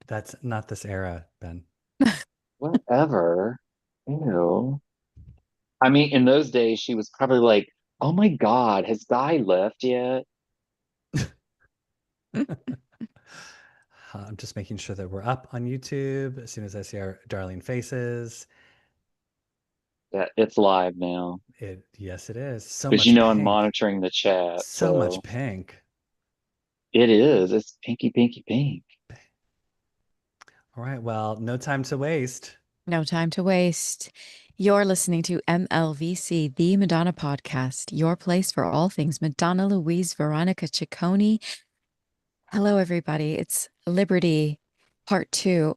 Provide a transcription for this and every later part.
That's not this era, Ben. Whatever. Ew. I mean, in those days, she was probably like, "Oh my God, has Guy left yet?" I'm just making sure that we're up on YouTube as soon as I see our darling faces. Yeah, it's live now. Yes, it is. So Because much I'm pink. monitoring the chat, So much so pink. it is. It's pinky, pinky, pink. All right, well, no time to waste. No time to waste. You're listening to MLVC, the Madonna podcast, your place for all things Madonna Louise Veronica Ciccone. Hello, everybody. It's Liberty Part 2.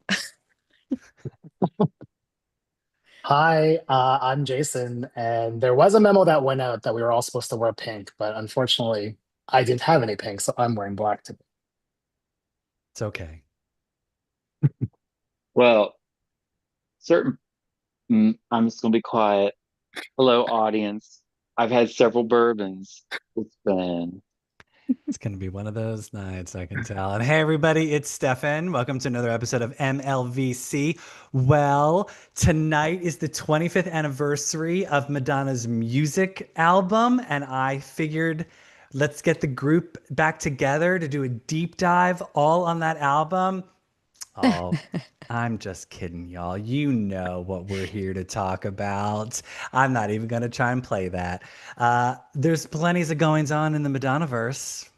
Hi, I'm Jason, and there was a memo that went out that we were all supposed to wear pink, but unfortunately, I didn't have any pink, so I'm wearing black today. It's okay. Well, certain. I'm just gonna be quiet. Hello, audience. I've had several bourbons. It's been. It's going to be one of those nights, I can tell. And hey, everybody, it's Stefan. Welcome to another episode of MLVC. Well, tonight is the 25th anniversary of Madonna's music album, and I figured let's get the group back together to do a deep dive all on that album. Oh, I'm just kidding, y'all. You know what we're here to talk about. I'm not even going to try and play that. There's plenty of goings on in the Madonnaverse.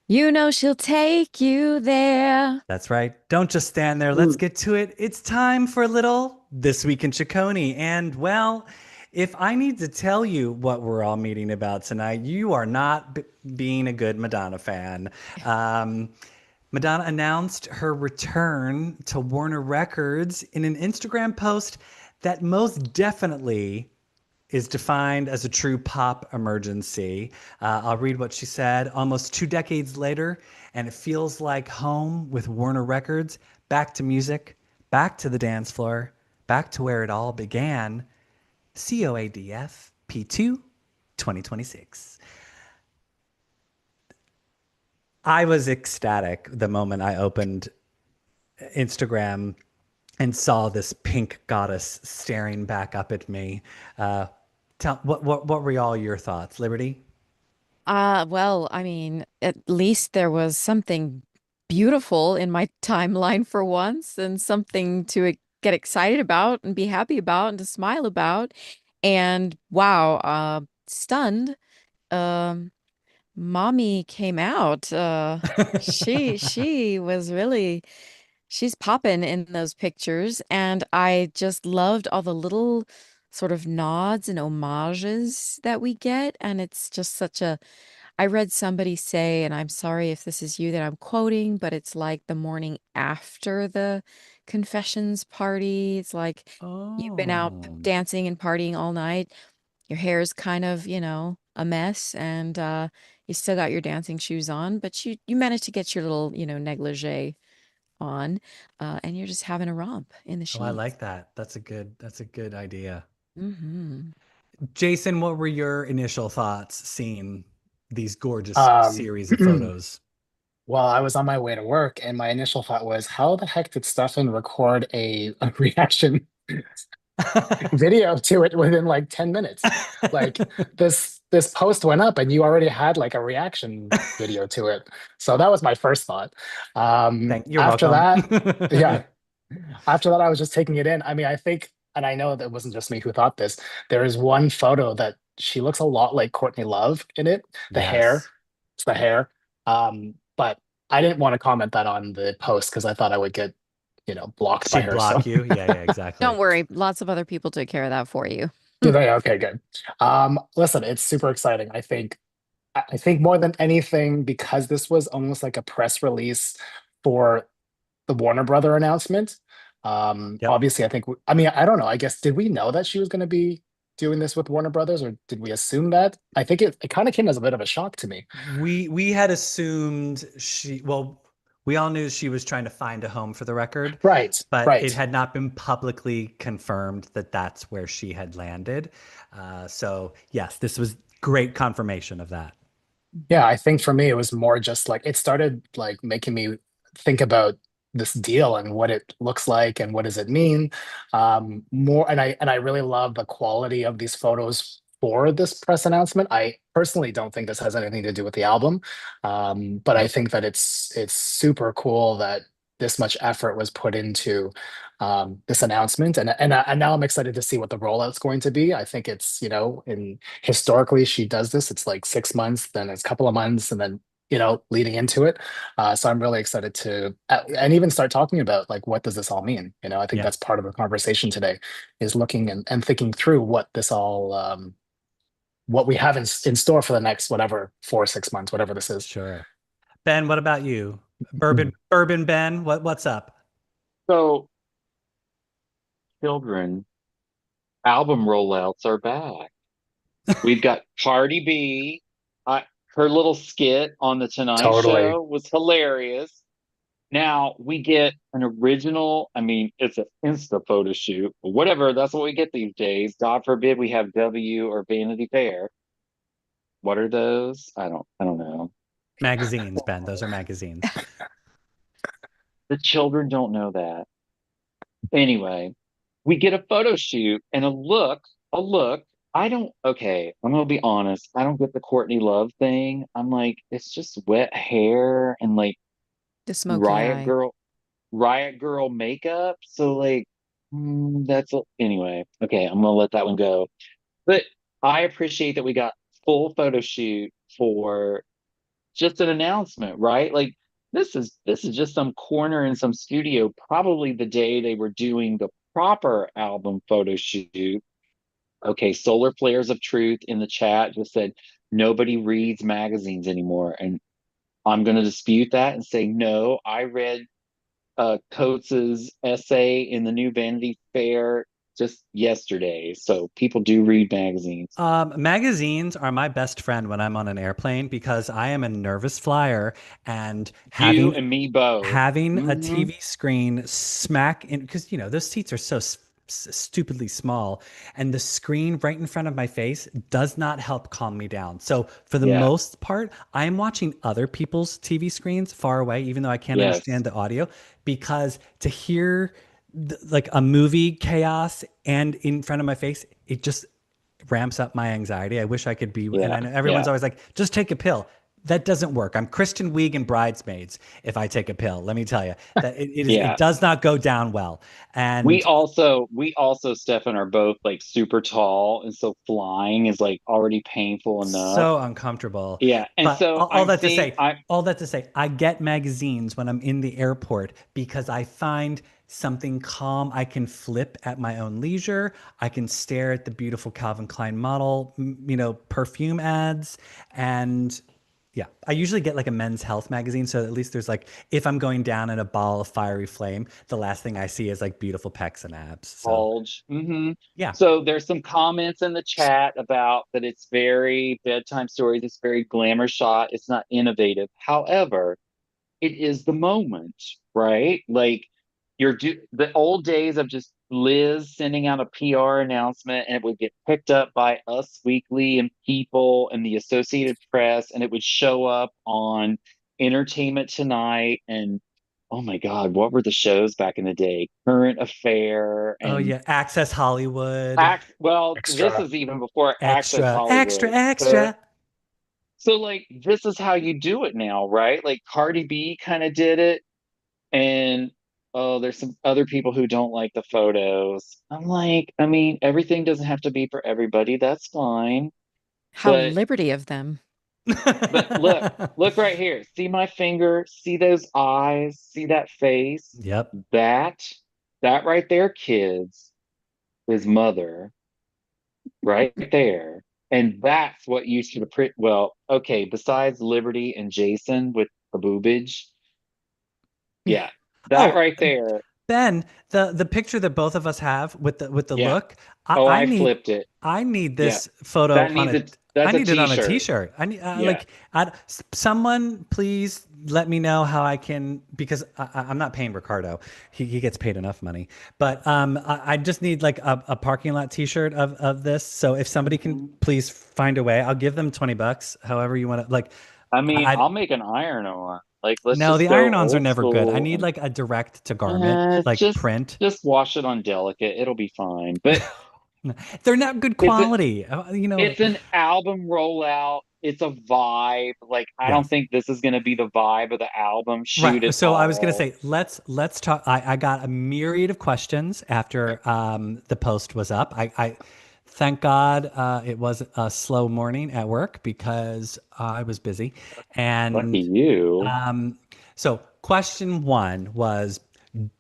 You know she'll take you there. That's right. Don't just stand there. Let's Mm. get to it. It's time for a little This Week in Ciccone. And well, if I need to tell you what we're all meeting about tonight, you are not being a good Madonna fan. Um, Madonna announced her return to Warner Records in an Instagram post that most definitely is defined as a true pop emergency. I'll read what she said. Almost 2 decades later, and it feels like home with Warner Records, back to music, back to the dance floor, back to where it all began. COADF P2 2026. I was ecstatic the moment I opened Instagram and saw this pink goddess staring back up at me. What were all your thoughts, Liberty? Well, I mean, at least there was something beautiful in my timeline for once and something to get excited about and be happy about and to smile about. And wow, stunned. Um, Mommy came out. She was really she's popping in those pictures, and I just loved all the little sort of nods and homages that we get, and it's just such a I read somebody say, and I'm sorry if this is you that I'm quoting, but it's like the morning after the confessions party. It's like you've been out Oh, dancing and partying all night. Your hair's kind of, a mess, and you still got your dancing shoes on, but you managed to get your little, negligee on, and you're just having a romp in the oh, I sheets. like that. That's a good idea. Hmm. Jason, what were your initial thoughts seeing these gorgeous Um, series of photos? well, I was on my way to work, and my initial thought was, how the heck did Stefan record a reaction video to it within like 10 minutes? Like this post went up and you already had like a reaction video to it. So that was my first thought. You're After welcome. that, yeah, after that, I was just taking it in. I mean, I think, and I know that it wasn't just me who thought this, there is one photo that she looks a lot like Courtney Love in it. The hair, Yes. it's the hair. But I didn't want to comment that on the post because I thought I would get, blocked by She'd her. So block you. Yeah, yeah, Don't exactly. worry, lots of other people took care of that for you. yeah, okay, good. Listen, it's super exciting. I think more than anything, because this was almost like a press release for the Warner Brother announcement. Yep. Obviously, I mean, I don't know. I guess, did we know that she was going to be doing this with Warner Brothers, or did we assume that? I think it kind of came as a bit of a shock to me. We had assumed we all knew she was trying to find a home for the record, Right, but it right. had not been publicly confirmed that that's where she had landed. So yes, this was great confirmation of that. Yeah, I think for me, it was more just like it started like making me think about. this deal and what it looks like and what does it mean. More and I really love the quality of these photos for this press announcement. I personally don't think this has anything to do with the album, but I think that it's super cool that this much effort was put into this announcement, and now I'm excited to see what the rollout's going to be. I think it's, in historically she does this. It's like 6 months, then it's a couple of months, and then leading into it. So I'm really excited to and even start talking about like what does this all mean? I think Yeah, that's part of the conversation today is looking and thinking through what this all what we have in store for the next whatever 4 or 6 months, whatever this is. sure. Ben, what about you? Mhm. Bourbon Ben, what's up? So, children, album rollouts are back. We've got Cardi B. I, her little skit on the Tonight Totally. Show was hilarious. Now we get an original, I mean, it's an Insta photo shoot, but whatever, that's what we get these days. God forbid we have W or Vanity Fair. What are those? I don't know. Magazines, Ben. Those are magazines. The children don't know that. Anyway, we get a photo shoot and a look. Okay, I'm gonna be honest. I don't get the Courtney Love thing. I'm like, it's just wet hair and like The smoky Riot eye. Girl, Riot Girl makeup. So like, anyway. Okay, I'm gonna let that one go. But I appreciate that we got full photo shoot for just an announcement, right? Like this is just some corner in some studio, probably the day they were doing the proper album photo shoot. Okay, Solar Flares of Truth in the chat just said nobody reads magazines anymore. And I'm going to dispute that and say, no, I read Coates's essay in the new Vanity Fair just yesterday. So people do read magazines. Magazines are my best friend when I'm on an airplane because I am a nervous flyer, and You having and me both. having a Hmm. TV screen smack in, because those seats are so stupidly small, and the screen right in front of my face does not help calm me down. So for the Yeah. most part, I am watching other people's TV screens far away, even though I can't Yes. understand the audio, because to hear like a movie chaos and in front of my face, it just ramps up my anxiety. I wish I could be, and Yeah. I know everyone's Yeah. always like, just take a pill. That doesn't work. I'm Kristen Wiig in Bridesmaids. If I take a pill, let me tell you that it Yeah. does not go down well. We And also, we also, Stefan, are both like super tall, and so flying is like already painful enough. so uncomfortable. Yeah. And But so all I'm that to seeing, say, I get magazines when I'm in the airport because I find something calm. I can flip at my own leisure. I can stare at the beautiful Calvin Klein model, perfume ads. And yeah, I usually get like a Men's Health magazine. So at least there's like, if I'm going down in a ball of fiery flame, the last thing I see is like beautiful pecs and abs. So bulge. yeah. So there's some comments in the chat about that it's very bedtime stories, it's very glamour shot, it's not innovative. However, it is the moment, right? Like the old days of just Liz sending out a PR announcement and it would get picked up by Us Weekly and People and the Associated Press, and it would show up on Entertainment Tonight and oh my God, what were the shows back in the day? Current Affair Oh and yeah. Access Hollywood. well, this Extra. is even before Access Extra, extra, Hollywood. So extra. so like this is how you do it now, right? Like Cardi B kind of did it, and oh, there's some other people who don't like the photos. I'm like, I mean, everything doesn't have to be for everybody. That's fine. How But liberty of them. look right here. See my finger, see those eyes, see that face. Yep. That that right there, kids, is mother right there. And that's what you should appreciate. Well, okay, besides Liberty and Jason with the boobage, yeah, that Oh, right there. Ben, the picture that both of us have with the Yeah. look, Oh, I I need flipped it. I need Yeah. this photo That on needs a it. I That's a need it on a t-shirt. t-shirt. I need Yeah. someone please let me know how I can, because I'm not paying Ricardo. He gets paid enough money. But I just need like a parking lot t-shirt of this. So if somebody can Mhm. please find a way, I'll give them $20, however you want to like I mean, I I'll make an iron on. Like, let's No, just the go iron-ons are old never good. I school need and like a direct to garment, like just print. wash it on delicate. It'll be fine. But They're not good it's a quality. it's an album rollout. It's a vibe. Like, I don't Yes. think this is gonna be the vibe of the album. Shoot Right. it So I was gonna all. say, let's talk. I got a myriad of questions after the post was up. I thank God it was a slow morning at work because I was busy. Lucky And you. um, so question one was,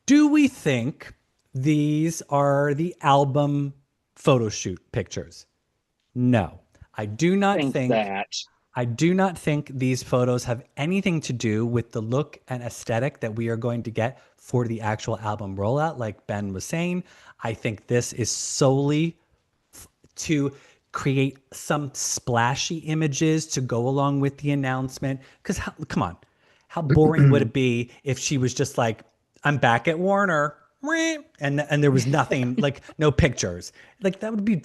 do we think these are the album photo shoot pictures? No, I do not Think think. that. I do not think these photos have anything to do with the look and aesthetic that we are going to get for the actual album rollout, like Ben was saying. I think this is solely to create some splashy images to go along with the announcement. Because, come on, how boring would it be if she was just like, I'm back at Warner. And there was nothing, like no pictures. Like that would be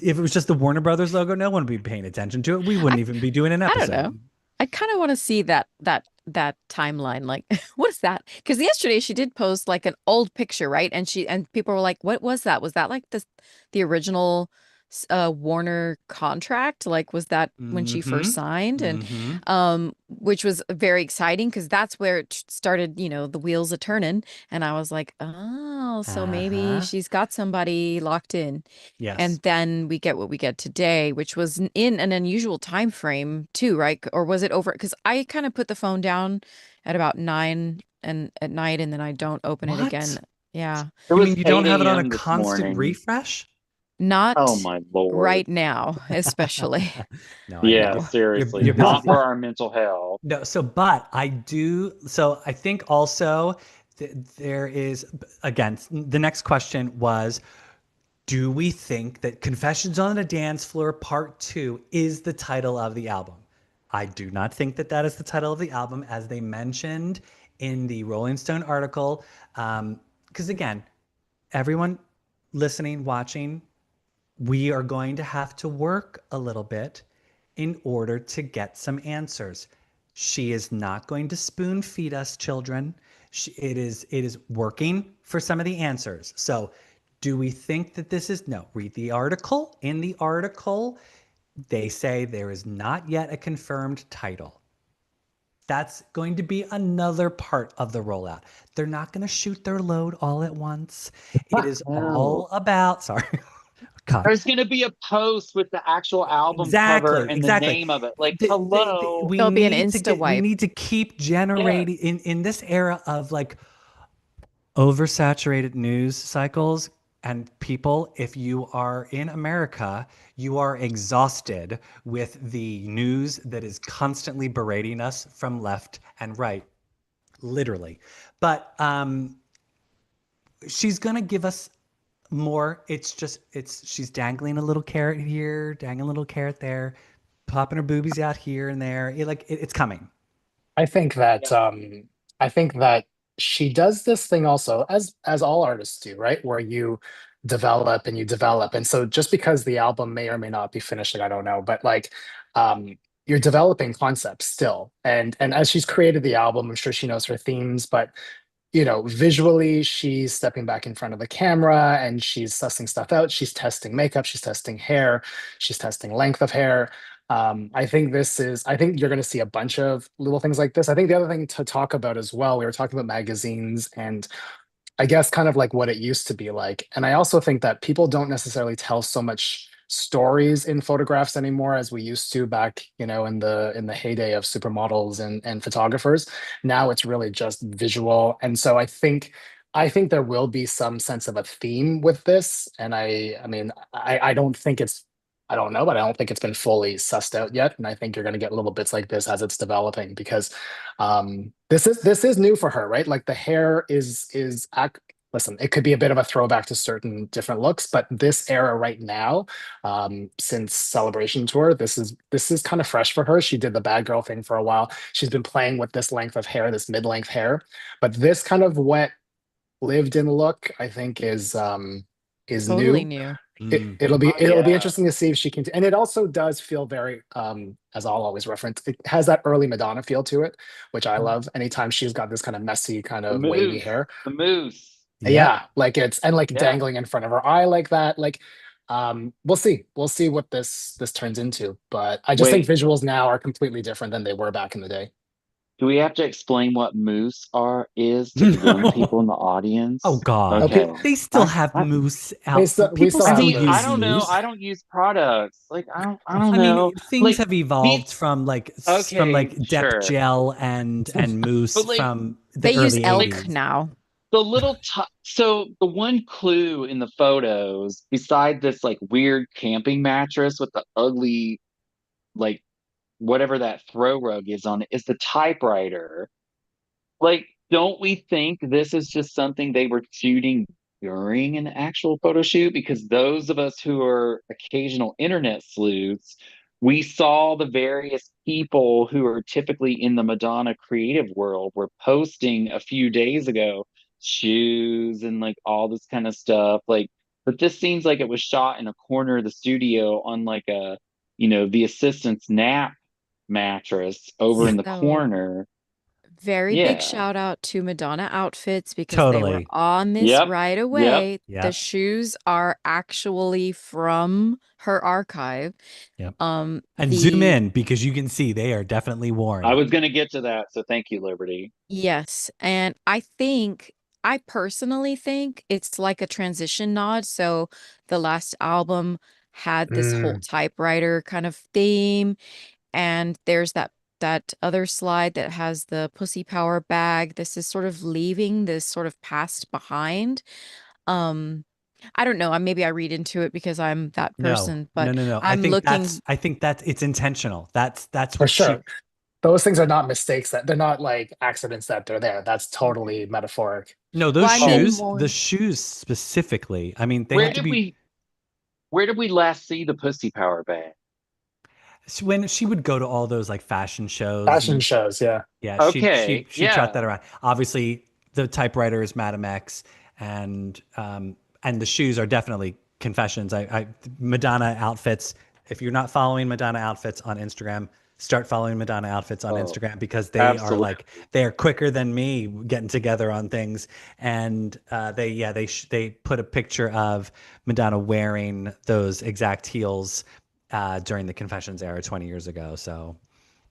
if it was just the Warner Brothers logo, no one would be paying attention to it. We I wouldn't even be doing an I don't know. episode. I kind of want to see that timeline. Like, what is that? Because yesterday she did post like an old picture, right? And people were like, "What was that? Was that like the original Warner contract? Like, was that when she first Mm-hmm. signed?" And Mm-hmm. which was very exciting because that's where it started. The wheels a turning, and I was like, "Oh, so maybe Uh-huh. she's got somebody locked in." Yes. And then we get what we get today, which was in an unusual time frame too, right? Or was it over? Because I kind of put the phone down at about 9 and at night, and then I don't open it again. What? Yeah, It You mean was you don't have it 8 on a a.m. this constant morning. refresh? Oh not my Lord. right now, especially. No, I hear Yeah, you. You're seriously. Not busy. for our mental health. No, but I do. So I think also there is, again, the next question was, do we think that Confessions on a Dance Floor Part 2 is the title of the album? I do not think that that is the title of the album, as they mentioned in the Rolling Stone article. Because again, everyone listening, watching, we are going to have to work a little bit in order to get some answers. She is not going to spoon feed us, children. It is working for some of the answers. So, do we think that this is no? Read the article. In the article, they say there is not yet a confirmed title. That's going to be another part of the rollout. They're not going to shoot their load all at once. It is No. all about, sorry, God, There's going to be a post with the actual album cover exactly, and the exactly. name of it. Like, hello. There'll be an Insta We wipe. need to keep Yes. generating in this era of like oversaturated news cycles and people. If you are in America, you are exhausted with the news that is constantly berating us from left and right, literally. But she's gonna give us more. It's just she's dangling a little carrot here, dangling a little carrot there, popping her boobies out here and there. It's coming. I think that Yep. I think that she does this thing also, as all artists do, right? Where you develop and you develop. And so just because the album may or may not be finished, like, I don't know, but like you're developing concepts still. And as she's created the album, I'm sure she knows her themes, but visually, she's stepping back in front of the camera and she's sussing stuff out. She's testing makeup, she's testing hair, she's testing length of hair. I think you're going to see a bunch of little things like this. I think the other thing to talk about as well, we were talking about magazines and I guess kind of like what it used to be like. And I also think that people don't necessarily tell so much stories in photographs anymore as we used to back, in the heyday of supermodels and photographers. Now it's really just visual. And so I think there will be some sense of a theme with this. And I mean, I don't think it's I don't know, but I don't think it's been fully sussed out yet. And I think you're going to get little bits like this as it's developing because this is new for her, right? Like the hair listen, it could be a bit of a throwback to certain different looks, but this era right now, since Celebration Tour, this is kind of fresh for her. She did the bad girl thing for a while. She's been playing with this length of hair, this mid-length hair, but this kind of wet lived in look, I think is Totally new. new. Mm. It'll be Yeah. interesting to see if she can, and it also does feel very as I'll always reference, it has that early Madonna feel to it, which I love. Anytime she's got this kind of messy, kind The of wavy moose. hair. The moose. Yep. Yeah, like it's and like Yeah. dangling in front of her eye like that. Like we'll see. We'll see what this turns into. But I just think Wait, visuals now are completely different than they were back in the day. do we have to explain what moose is to the young people No. in the Oh audience? God. Okay. Okay. They still I, have I moose out. We People still I have still mean, I use don't moose. know. moose. I don't use products. Like I don't I mean, know. things Like have evolved these from okay, Dep sure. Gel and But mousse like from the They use early like elk 80s. now. the so the one clue in the photos, beside this like weird camping mattress with the ugly like whatever that throw rug is on it, is the typewriter. Like, don't we think this is just something they were shooting during an actual photo shoot? Because those of us who are occasional internet sleuths, we saw the various people who are typically in the Madonna creative world were posting a few days ago shoes and like all this kind of stuff. Like, but this seems like it was shot in a corner of the studio on like a, the assistant's nap mattress over in the So corner. very big Yeah. shout out to Madonna outfits because they were Totally. on this Yep. right Yep. away. The Yep. shoes are actually from her archive. Yep. And zoom The in because you can see they are definitely I worn. was going to get to that, so thank you, Liberty. Yes, and I personally think it's like a transition nod. So the last album had this whole Mm, typewriter kind of theme, and there's that other slide that has the pussy power bag. This is sort of leaving this sort of past behind. Um, I don't know. Maybe I read into it because I'm that No, person, no, but no, no. I'm looking. I think that's it's intentional. That's for what she sure. Those things are not mistakes, that they're not like accidents that they're there. That's totally metaphoric. no, Well, those I mean Oh, shoes, the more. shoes specifically. I mean, they where have to did be we where did we last see the pussy power bag? when she would go to all those like fashion shows Fashion and shows, yeah. yeah, Okay, she trot yeah. that around. Obviously, the typewriter is Madame X, and the shoes are definitely confessions. Madonna outfits. If you're not following Madonna outfits on Instagram, start following Madonna outfits on Oh, Instagram because absolutely. they are quicker than me getting together on things. And they put a picture of Madonna wearing those exact heels during the Confessions era 20 years ago. So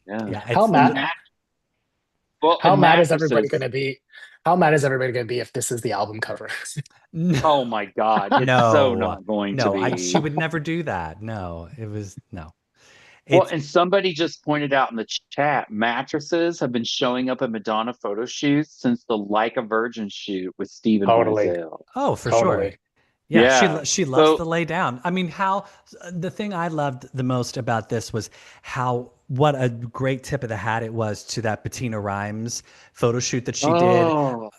Yeah. yeah, How it's And mad how and mad is everybody mattresses. gonna be? How mad is everybody gonna be if this is the album cover? no. Oh my God, it's so No, not going to no, she be. would never do that. No, it was no. Well, It's and somebody just pointed out in the chat, mattresses have been showing up at Madonna photo shoots since the Like a Virgin shoot with Stephen Totally, Meisel. oh, for sure. totally. Yeah, Yeah. she loves So, to lay down. I mean, how the thing I loved the most about this was how what a great tip of the hat it was to that Bettina Rhymes photo shoot that she did. oh,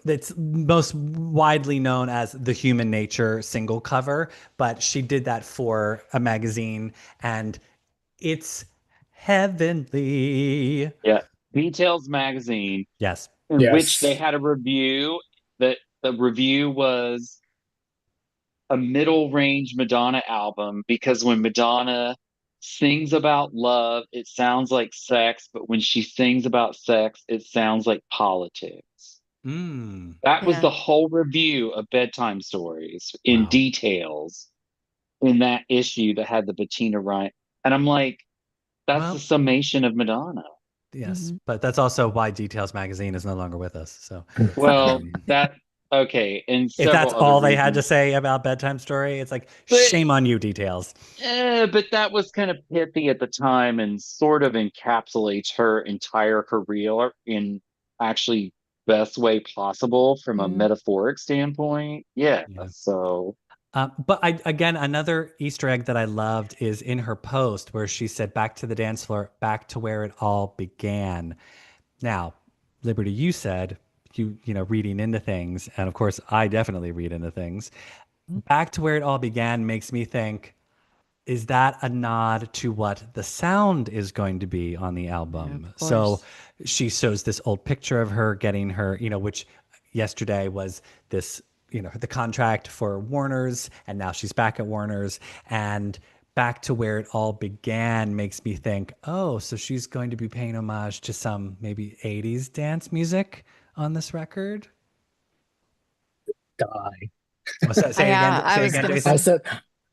That's most widely known as the Human Nature single cover, but she did that for a magazine, and it's heavenly. yeah. Details magazine, Yes. in which they Yes. had a review that the review was a middle range Madonna album because when Madonna sings about love, it sounds like sex, but when she sings about sex, it sounds like politics. Mm. That was Yeah. the whole review of Bedtime Stories in Wow. details in that issue that had the Bettina Wright. And I'm like, that's the Well, summation of Madonna. yes, Mhm. but that's also why Details Magazine is no longer with us. So, Well, um, that okay, and if that's several other all they had to reasons. say about Bedtime Story, it's like But shame on you, Details. but that was kind of pithy at the time and sort of encapsulates her entire career in actually best way possible from a Mm. metaphoric standpoint. Yeah. Yeah. So, But again, another Easter egg that I loved is in her post where she said, "Back to the dance floor, back to where it all began." Now, Liberty, you said reading into things, and of course, I definitely read into things. Back to where it all began makes me think, is that a nod to what the sound is going to be on the Yeah, of album? So course. she shows this old picture of her getting her, which yesterday was this the contract for Warner's, and now she's back at Warner's, and back to where it all began makes me think, oh, so she's going to be paying homage to some maybe 80s dance music on this record. Die. Say Yeah, again, I say was again, gonna I Jason. say, said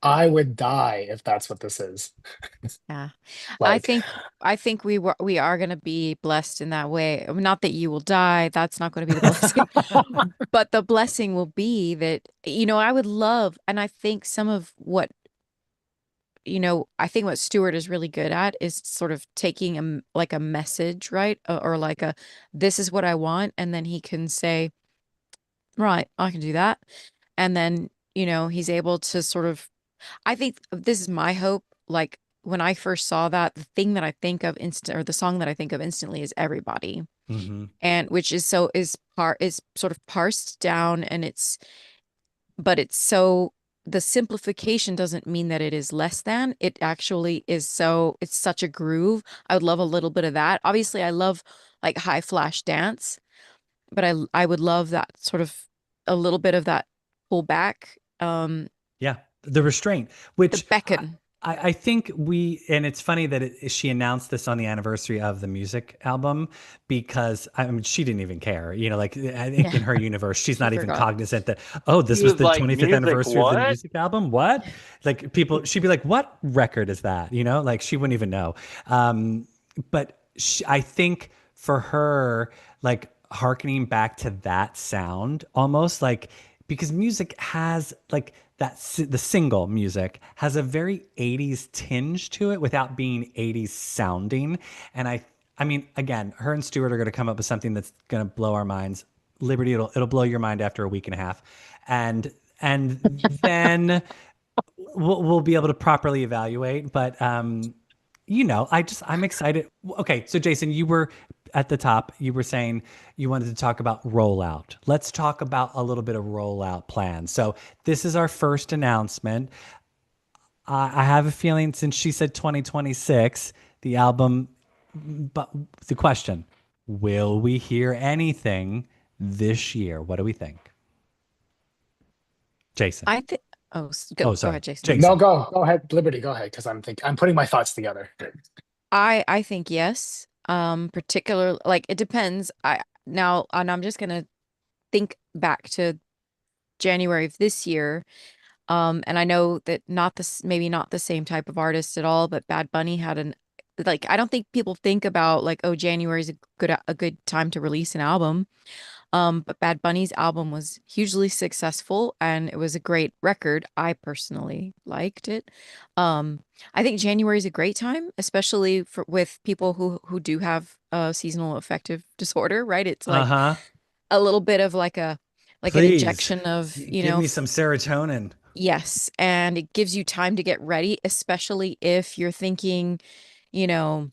I would die if that's what this is. yeah. I Like, think we are gonna be blessed in that way. Not that you will die, that's not going to be the blessing. But the blessing will be that, I would love, and I think some of what, I think what Stewart is really good at is sort of taking like a message, right? Or like this is what I want. And then he can say, right, I can do that. And then, he's able to sort of, I think this is my hope. Like when I first saw that, the thing that I think of or the song that I think of instantly is Everybody. Hmm. And which is is sort of parsed down, and but it's so, the simplification doesn't mean that it is less than. It actually is, it's such a groove. I would love a little bit of that. Obviously, I love like high flash dance, but I would love that sort of, a little bit of that pull back. Yeah, the restraint, The which beckon. I think and it's funny that she announced this on the anniversary of the music album, because I mean, she didn't even care, like I think in Yeah, her universe, she's she not even forgot. cognizant that, oh, this He was was the like, 25th music, anniversary of the what? music album. What? Like she'd be like, what record is that? Like she wouldn't even know. But I think for her, like harkening back to that sound, almost like, because music has like the single music has a very 80s tinge to it without being 80s sounding. And I mean, again, her and Stewart are going to come up with something that's going to blow our minds. Liberty, it'll blow your mind after a week and a half. And then we'll be able to properly evaluate. But I'm excited. Okay, so Jason, you were at the top. You were saying you wanted to talk about rollout. Let's talk about a little bit of rollout plans. So this is our first announcement. I have a feeling, since she said 2026, the album. But the question: will we hear anything this year? What do we think, Jason? I think. Oh, Oh, go sorry, ahead, Jason. no, Jason. go ahead, Liberty, go ahead, because I'm putting my thoughts together. I think yes. Particular, like it depends. And I'm just gonna think back to January of this year. And I know that maybe not the same type of artist at all, but Bad Bunny had like, I don't think people think about like, oh, January is a good time to release an album. But Bad Bunny's album was hugely successful and it was a great record. I personally liked it. Um, I think January is a great time, especially with people who do have seasonal affective disorder, right? It's Uh like huh. a little bit of like an Please injection of, give me some serotonin. yes, and it gives you time to get ready, especially if you're thinking, you know,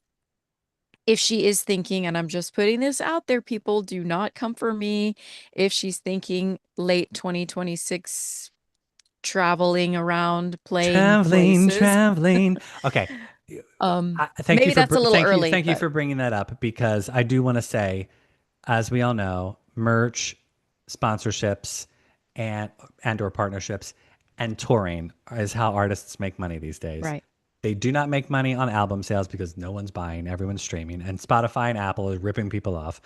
if she is thinking, and I'm just putting this out there, people do not come for me. If she's thinking late 2026, traveling around, playing Traveling, places, traveling. Okay. maybe that's a little Thank you, early, but for bringing that up, because I do want to say, as we all know, merch, sponsorships, and or partnerships, and touring is how artists make money these days. right. They do not make money on album sales because no one's buying, everyone's streaming, and Spotify and Apple is ripping people off,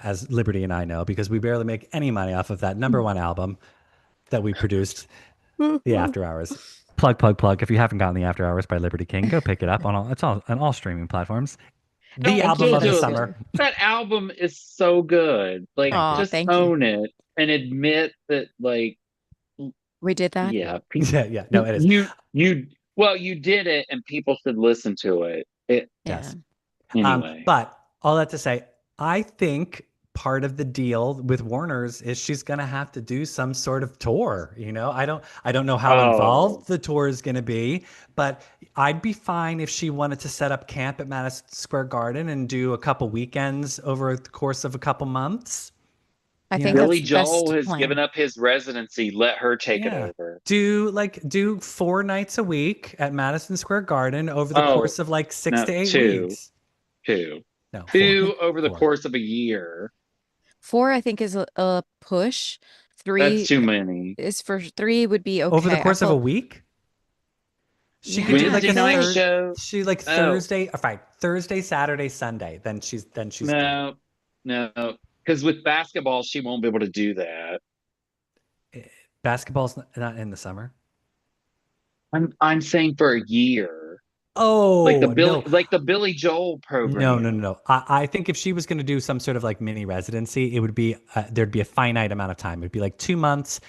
as Liberty and I know, because we barely make any money off of that number one album that we produced, The After Hours. Plug, plug, plug. If you haven't gotten The After Hours by Liberty King, go pick it up it's all on all streaming platforms. The No, Thank you album for of the those Jojo, summer. two. that album is so good. Like, Thank you. Oh, just thank you. own it and admit that, like, We did that. yeah, Yeah, yeah. No, it is. well, you did it, and people should listen to it. Yeah. Yes. Anyway. But all that to say, I think part of the deal with Warner's is she's going to have to do some sort of tour. I don't know how Oh, involved the tour is going to be, but I'd be fine if she wanted to set up camp at Madison Square Garden and do a couple weekends over the course of a couple months. I You think know, that's Billy the Joel best has given plan. up his residency. Let her take it yeah. over. Do 4 nights a week at Madison Square Garden over the Oh, course of like 6 no, to 8 two, weeks. two, No, 4. two over the 4. course of a year. 4, I think, is a push. That's three too many. is for three would be Over the okay. I course of a felt week? She could do yeah, like a Wednesday night because third. show. She like Oh, Thursday, or fine, Thursday, Saturday, Sunday. Then she's good. no, no. Because with basketball, she won't be able to do that. Eh, Basketball's not in the summer. I'm saying for a year. Oh no, Like the Billy Joel no, no, program. no, no. I think if she was going to do some sort of like mini residency, it would be there'd be a finite amount of time. It'd be like 2 months.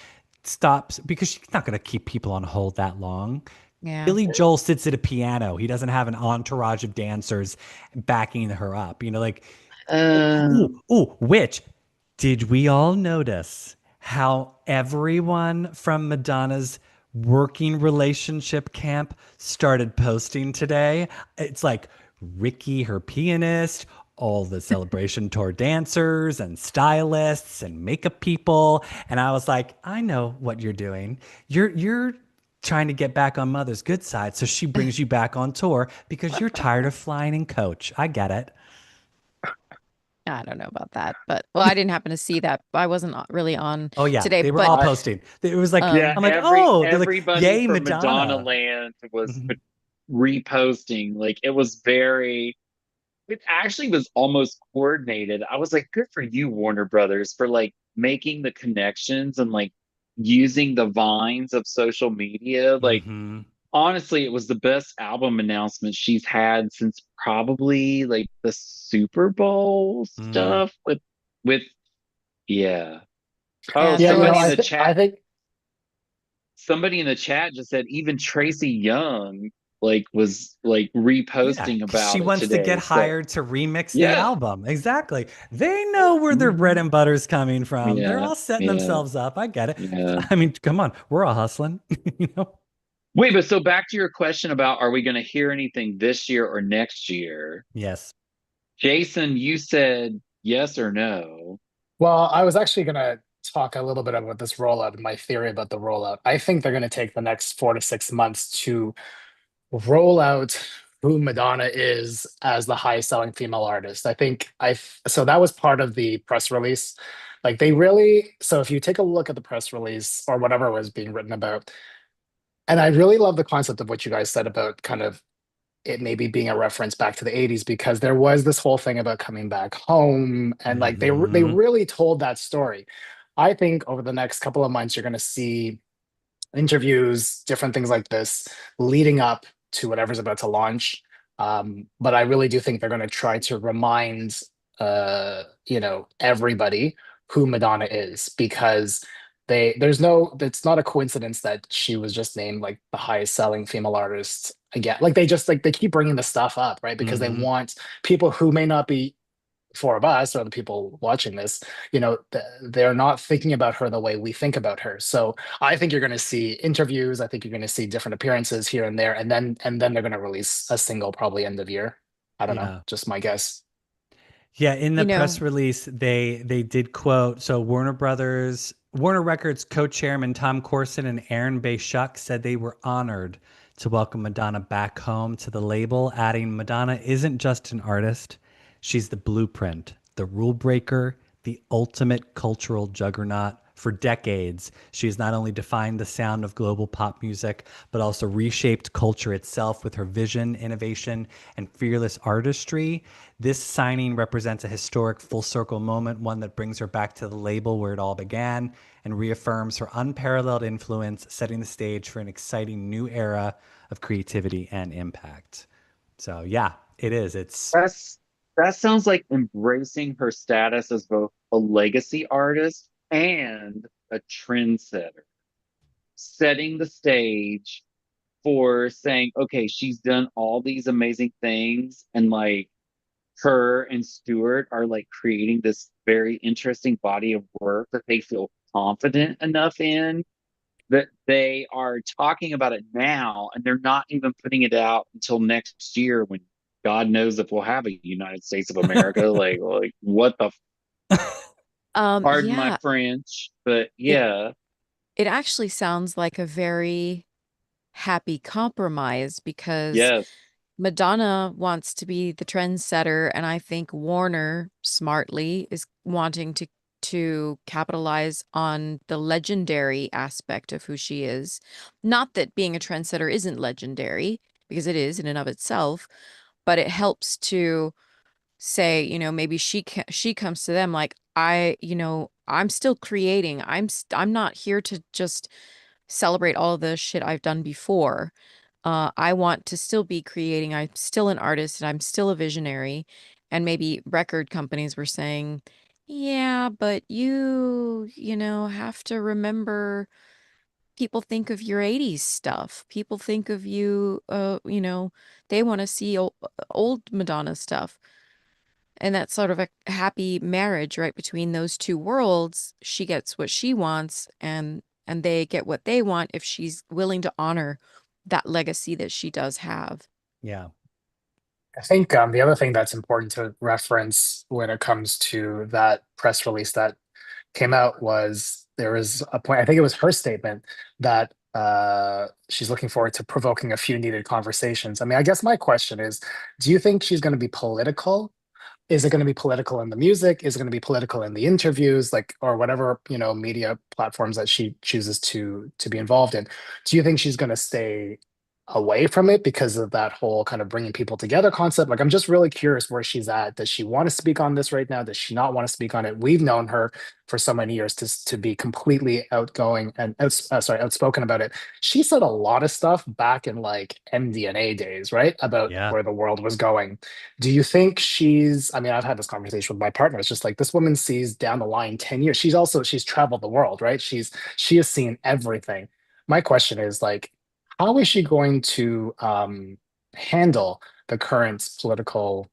Stops because she's not going to keep people on hold that long. yeah. Billy Joel sits at a piano. He doesn't have an entourage of dancers backing her up. Like, which did we all notice how everyone from Madonna's working relationship camp started posting today? It's like Ricky, her pianist, all the celebration tour dancers and stylists and makeup people. And I was like, I know what you're doing. You're trying to get back on Mother's good side. So she brings you back on tour because you're tired of flying in coach. I get it. I don't know about that, but well, I didn't happen to see that. I wasn't really on Oh yeah, today, they were but all I posting. It was like Yeah, um I'm like, oh, they're like, everybody yay, from Madonna Madonna. Land was Mhm. reposting. Like it was very it actually was almost coordinated. I was like, good for you, Warner Brothers, for like making the connections and like using the vines of social media. Like Mhm. honestly, it was the best album announcement she's had since probably like the Super Bowl Mm. stuff with yeah. Oh, yeah, Yeah, there somebody in was the I chat think somebody in the chat just said even Tracy Young like was like Yeah, reposting because she about it wants to get today. So hired to remix the yeah. album. Exactly. They know where their bread Mhm. and butter's coming from. They're Yeah. all setting Yeah. themselves up. I get it. Yeah. I mean, come on, we're all hustling. you know? Wait, but so back to your question about are we going to hear anything this year or next year? Yes. Jason, you said yes or no. well, I was actually gonna talk a little bit about this rollout, my theory about the rollout. I think they're gonna take the next 4 to 6 months to roll out who Madonna is as the highest selling female artist. I think so that was part of the press release. Like they really, so if you take a look at the press release or whatever was being written about, and I really love the concept of what you guys said about kind of it maybe being a reference back to the 80s because there was this whole thing about coming back home and like they Hmm. really told that story. I think over the next couple of months you're going to see interviews, different things like this leading up to whatever's about to launch. But I really do think they're going to try to remind, everybody who Madonna is because there's no, it's not a coincidence that she was just named like the highest selling female artist again. Like they just like they keep bringing the stuff up, right? Because they Hmm. want people who may not be four of us or the people watching this, they're not thinking about her the way we think about her. So I think you're going to see interviews. I think you're going to see different appearances here and there, and then they're going to release a single probably end of year. I don't know, Yeah. just my guess. Yeah, in the you press know, release, they did quote so Warner Records co-chairman Tom Corson and Aaron Schuck said they were honored to welcome Madonna back home to the label, adding Madonna isn't just an artist, she's the blueprint, the rule breaker, the ultimate cultural juggernaut. For decades, she's not only defined the sound of global pop music, but also reshaped culture itself with her vision, innovation, and fearless artistry. This signing represents a historic full circle moment, one that brings her back to the label where it all began and reaffirms her unparalleled influence, setting the stage for an exciting new era of creativity and impact. So, yeah, it is. It's That's that sounds like embracing her status as both a legacy artist and a trendsetter, setting the stage for saying, okay, she's done all these amazing things, and like her and Stewart are like creating this very interesting body of work that they feel confident enough in that they are talking about it now and they're not even putting it out until next year when God knows if we'll have a United States of America. Like what the pardon my yeah, French, but it yeah, it actually sounds like a very happy compromise because yes. Madonna wants to be the trendsetter, and I think Warner smartly is wanting to to capitalize on the legendary aspect of who she is. Not that being a trendsetter isn't legendary, because it is in and of itself, but it helps to say, maybe she comes to them like, I'm still creating. I'm not here to just celebrate all the shit I've done before. I want to still be creating. I'm still an artist and I'm still a visionary. And maybe record companies were saying, yeah, but have to remember, people think of your 80s stuff. People think of you, they want to see old Madonna stuff. And that's sort of a happy marriage, right, between those two worlds. She gets what she wants, and they get what they want if she's willing to honor that legacy that she does have. Yeah. I think the other thing that's important to reference when it comes to that press release that came out was there was a point, I think it was her statement that she's looking forward to provoking a few needed conversations. I mean, I guess my question is, do you think she's going to be political? Is it going to be political in the music? Is it going to be political in the interviews, like, or whatever, media platforms that she chooses to be involved in? Do you think she's going to stay away from it because of that whole kind of bringing people together concept? Like, I'm just really curious where she's at. Does she want to speak on this right now? Does she not want to speak on it? We've known her for so many years to be completely outgoing and outspoken about it. She said a lot of stuff back in like MDNA days, right? About Yeah. where the world was going. Do you think I mean, I've had this conversation with my partner. It's just like this woman sees down the line 10 years. She's traveled the world, right? She has seen everything. My question is like, how is she going to handle the current political,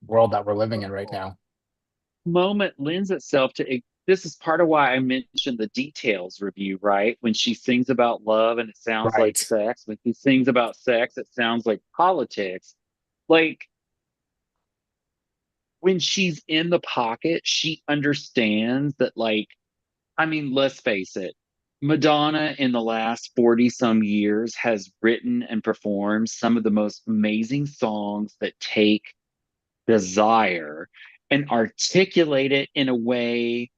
world that we're living in right now? Moment lends itself to it. This is part of why I mentioned the details review, right? When she sings about love and it sounds like Right. sex. When she sings about sex, it sounds like politics. Like when she's in the pocket, she understands that, like, I mean, let's face it, Madonna in the last 40 some years has written and performed some of the most amazing songs that take desire and articulate it in a way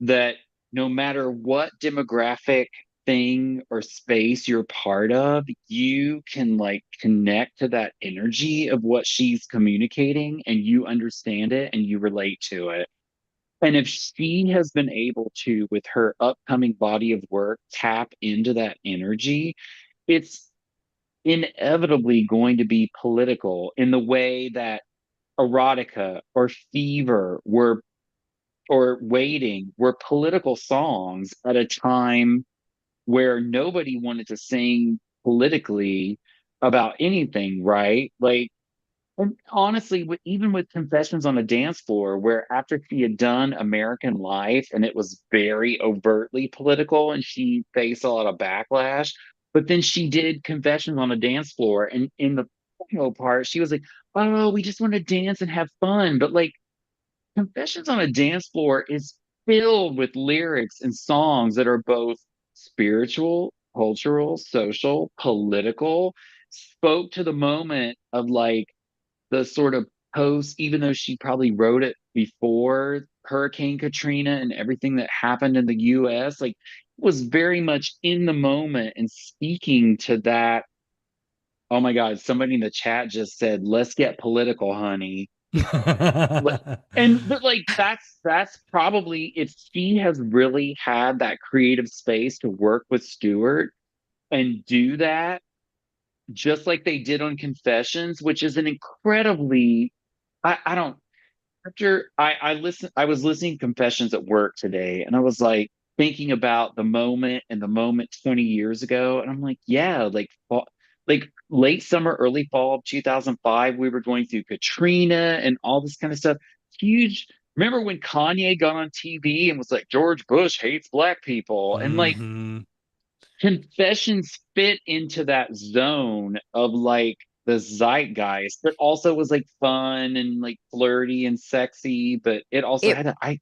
that no matter what demographic thing or space you're part of, you can like connect to that energy of what she's communicating and you understand it and you relate to it. And if she has been able to, with her upcoming body of work, tap into that energy, it's inevitably going to be political in the way that erotica or fever were or waiting were political songs at a time where nobody wanted to sing politically about anything, right? Like, and honestly, even with Confessions on a Dance Floor, where after she had done American Life and it was very overtly political and she faced a lot of backlash, but then she did Confessions on a Dance Floor. And in the final part, she was like, oh, we just want to dance and have fun. But like, Confessions on a Dance Floor is filled with lyrics and songs that are both spiritual, cultural, social, political, spoke to the moment of like the sort of post, even though she probably wrote it before Hurricane Katrina and everything that happened in the US, like was very much in the moment and speaking to that. Oh my God, somebody in the chat just said, let's get political, honey. Like, and but like that's probably if she has really had that creative space to work with Stewart and do that just like they did on Confessions, which is an incredibly I don't after I was listening to Confessions at work today and I was like thinking about the moment and the moment 20 years ago and I'm like, yeah, like late summer, early fall of 2005, we were going through Katrina and all this kind of stuff. Huge. Remember when Kanye got on TV and was like, George Bush hates black people? And like, Hmm. Confessions fit into that zone of like the zeitgeist, but also was like fun and like flirty and sexy. But it also It had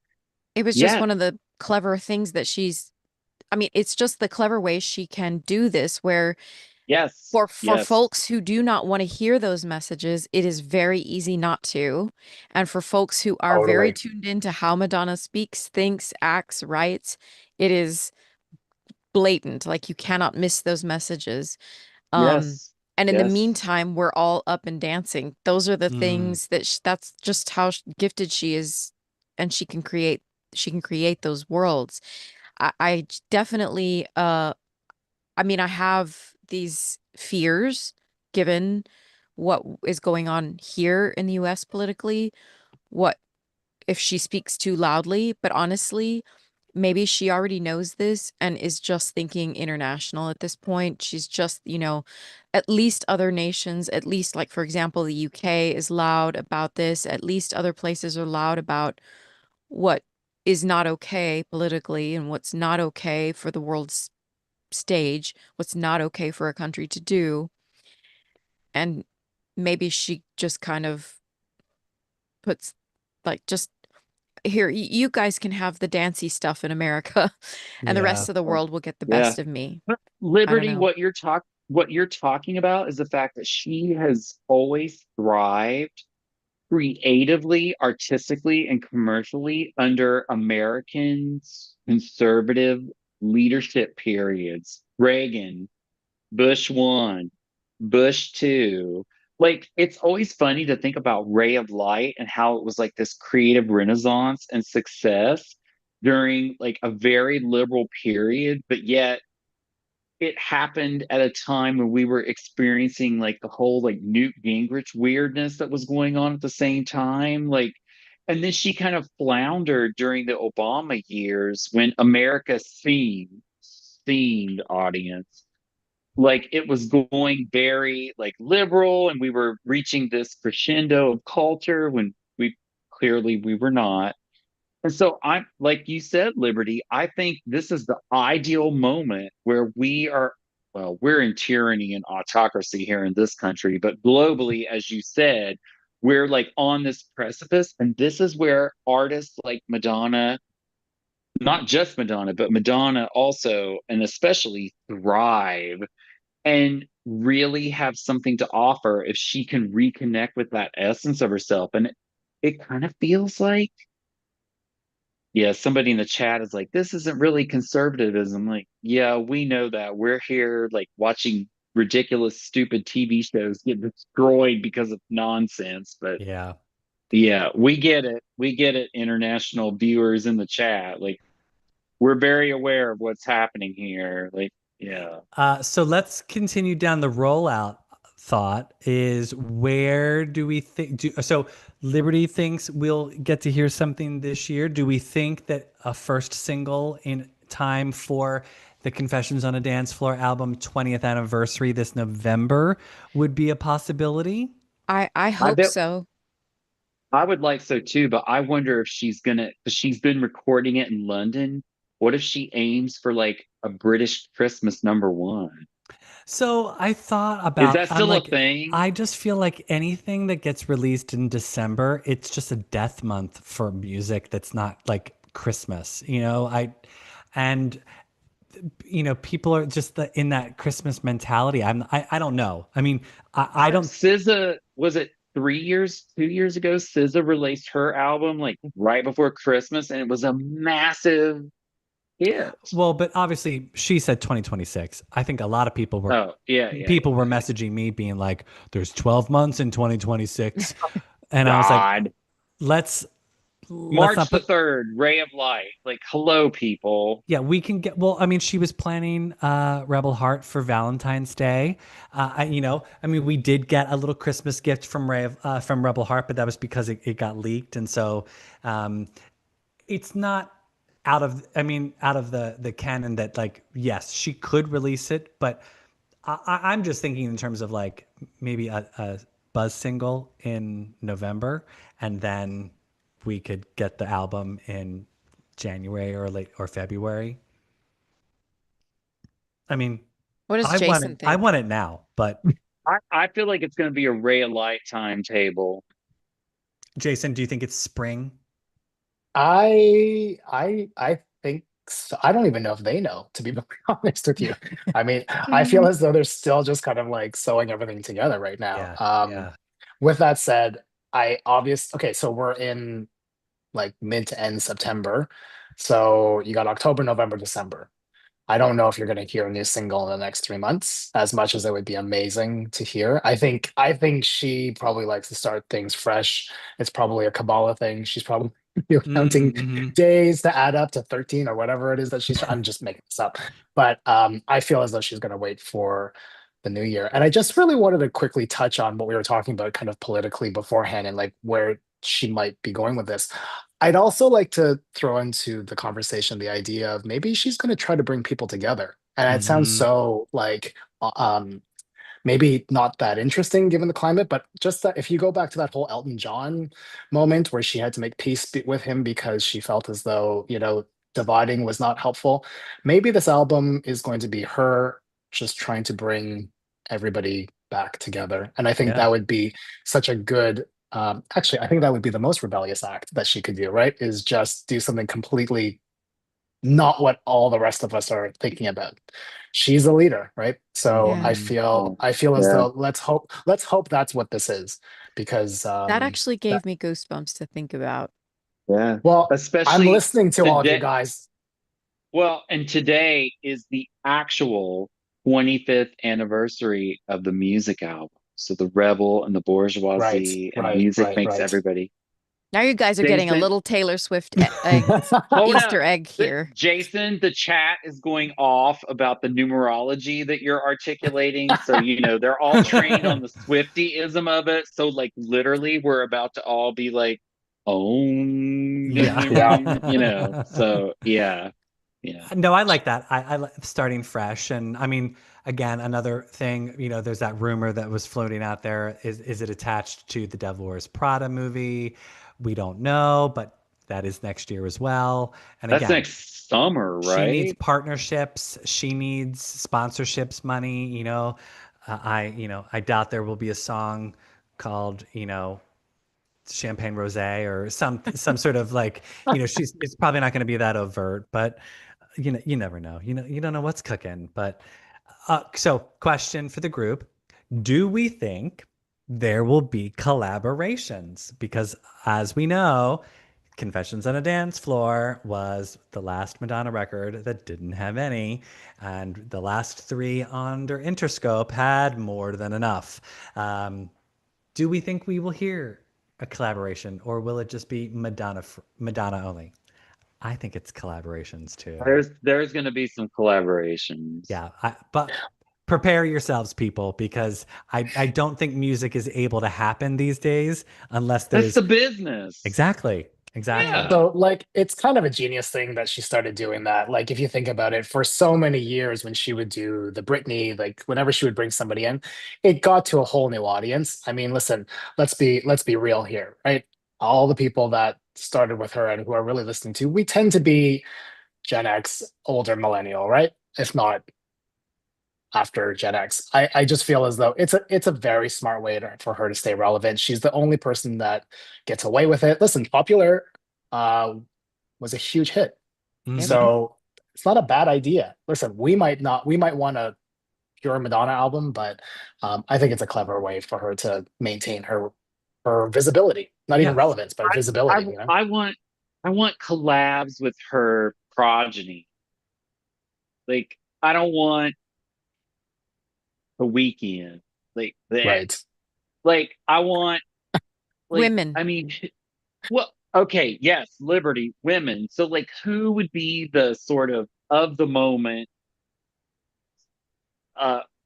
it was just yeah, one of the clever things that I mean, it's just the clever way she can do this, where Yes. For Yes. folks who do not want to hear those messages, it is very easy not to. And for folks who are very Totally. tuned into how Madonna speaks, thinks, acts, writes, it is blatant. Like you cannot miss those messages. Um, Yes. and in the Yes. meantime, we're all up and dancing. Those are the Mm, things that that's just how gifted she is, and she can create those worlds. I definitely I mean, I have these fears given what is going on here in the US politically, what if she speaks too loudly, but honestly, maybe she already knows this and is just thinking international at this point. She's just, at least other nations, at least like for example, the UK is loud about this, at least other places are loud about what is not okay politically and what's not okay for the world's stage, what's not okay for a country to do. And maybe she just kind of puts like just here, you guys can have the dancey stuff in America, and the yeah. rest of the world will get the Yeah. best of me. But I don't Liberty, know. what you're talking about is the fact that she has always thrived creatively, artistically, and commercially under Americans' conservative leadership periods. Reagan, Bush one, Bush two. Like, it's always funny to think about Ray of Light and how it was like this creative renaissance and success during like a very liberal period, but yet it happened at a time when we were experiencing like the whole like Newt Gingrich weirdness that was going on at the same time. Like, and then she kind of floundered during the Obama years when America seemed audience like it was going very like liberal and we were reaching this crescendo of culture when we were not. And so I'm like you said, Liberty, I think this is the ideal moment where we are, well, we're in tyranny and autocracy here in this country, but globally, as you said, we're like on this precipice. And this is where artists like Madonna, not just Madonna, but Madonna also, and especially thrive and really have something to offer if she can reconnect with that essence of herself. And it kind of feels like, yeah, somebody in the chat is like, this isn't really conservatism. Like, yeah, we know that. We're here like watching ridiculous, stupid TV shows get destroyed because of nonsense. But Yeah. yeah, we get it. We get it, international viewers in the chat. Like, we're very aware of what's happening here. Like, yeah. So let's continue down the rollout thought is where do we think so Liberty thinks we'll get to hear something this year. Do we think that a first single in time for the Confessions on a Dance Floor album 20th anniversary this November would be a possibility? I I hope bet so. I would like so too, but I wonder if she's gonna, because she's been recording it in London. What if she aims for like a British Christmas number one? So I thought Is about, that I'm still a like, thing? I just feel like anything that gets released in December, it's just a death month for music that's not like Christmas, and people are just in that Christmas mentality. I don't know. I mean, I don't, SZA, was it 3 years, 2 years ago? SZA released her album like right before Christmas, and it was a massive hit. well, but obviously she said 2026. I think a lot of people were Oh, yeah, yeah, people were yeah. messaging me being like, there's 12 months in 2026. And I was like, God. let's let's March not the put 3rd, Ray of Light. Like, hello, people. yeah, we can get well, I mean, she was planning Rebel Heart for Valentine's Day. I mean, we did get a little Christmas gift from Rebel Heart, but that was because it got leaked. And so it's not out of the canon that like, yes, she could release it, but I'm just thinking in terms of like maybe a buzz single in November, and then we could get the album in January or February. I mean, What does Jason I think? want it now, but I feel like it's going to be a Ray of Light timetable. Jason, do you think it's spring? I think So I don't even know if they know, to be very honest with you. I mean, I feel as though they're still just kind of like sewing everything together right now. Yeah, yeah. With that said, okay, so we're in like mid to end September. So you got October, November, December. I don't know if you're going to hear a new single in the next 3 months, as much as it would be amazing to hear. I think she probably likes to start things fresh. It's probably a Kabbalah thing. She's probably counting Mm-hmm. days to add up to 13 or whatever it is that she's. I'm just making this up, but I feel as though she's going to wait for the new year. And I just really wanted to quickly touch on what we were talking about, kind of politically beforehand, and like where she might be going with this. I'd also like to throw into the conversation the idea of maybe she's going to try to bring people together. And it sounds Mm-hmm. so like maybe not that interesting given the climate, but just that if you go back to that whole Elton John moment where she had to make peace with him because she felt as though, dividing was not helpful, maybe this album is going to be her just trying to bring everybody back together. And I think Yeah. that would be such a good actually, I think that would be the most rebellious act that she could do, right? Is just do something completely not what all the rest of us are thinking about. She's a leader, right? So Yeah. I Mhm. feel I feel as Yeah. though let's hope that's what this is, because That actually that, gave me goosebumps to think about. Yeah. well, I'm Especially listening to all of you today. guys. Well, and today is the actual 25th anniversary of the music album. So the rebel and the Right, bourgeoisie and right, music right, makes right. everybody. Now you guys are getting a Jason, little Taylor Swift egg hold up. Easter egg here. Jason, the chat is going off about the numerology that you're articulating. So, they're all trained on the Swiftyism of it. So, like, literally, we're about to all be like, oh, Yeah. Yeah. So, yeah, yeah. No, I like that. I like starting fresh. And I mean, again, another thing, there's that rumor that was floating out there. Is it attached to the Devil Wears Prada movie? We don't know, but that is next year as well. And That's again, next summer, she needs right? partnerships. She needs sponsorships money. I doubt there will be a song called, champagne rosé or some sort of like, it's probably not going to be that overt, but you never know. You don't know what's cooking. But so question for the group: do we think there will be collaborations? Because as we know, Confessions on a Dance Floor was the last Madonna record that didn't have any, and the last three under Interscope had more than enough. Do we think we will hear a collaboration, or will it just be Madonna only? I think it's collaborations too. There's going to be some collaborations. Yeah, but prepare yourselves, people, because I don't think music is able to happen these days unless That's the there's business. exactly. Yeah. So, like, it's kind of a genius thing that she started doing that. Like, if you think about it, for so many years when she would do the Britney, like whenever she would bring somebody in, it got to a whole new audience. I mean, listen, let's be real here, right? All the people that started with her and who are really listening to, we tend to be Gen X, older millennial, right? If not after Gen X. I just feel as though it's a very smart way for her to stay relevant. She's the only person that gets away with it. Listen, Popular uh, was a huge hit, Yep. Hmm. so it's not a bad idea. Listen, we might want a pure Madonna album, but I think it's a clever way for her to maintain her visibility, not even Yes. relevance, but I visibility. You know, I want collabs with her progeny. Like, I don't want a weekend. Like that. right? Like, I want, like, Women. I mean, well, okay, yes, Liberty, women. So, like, who would be the sort of the moment,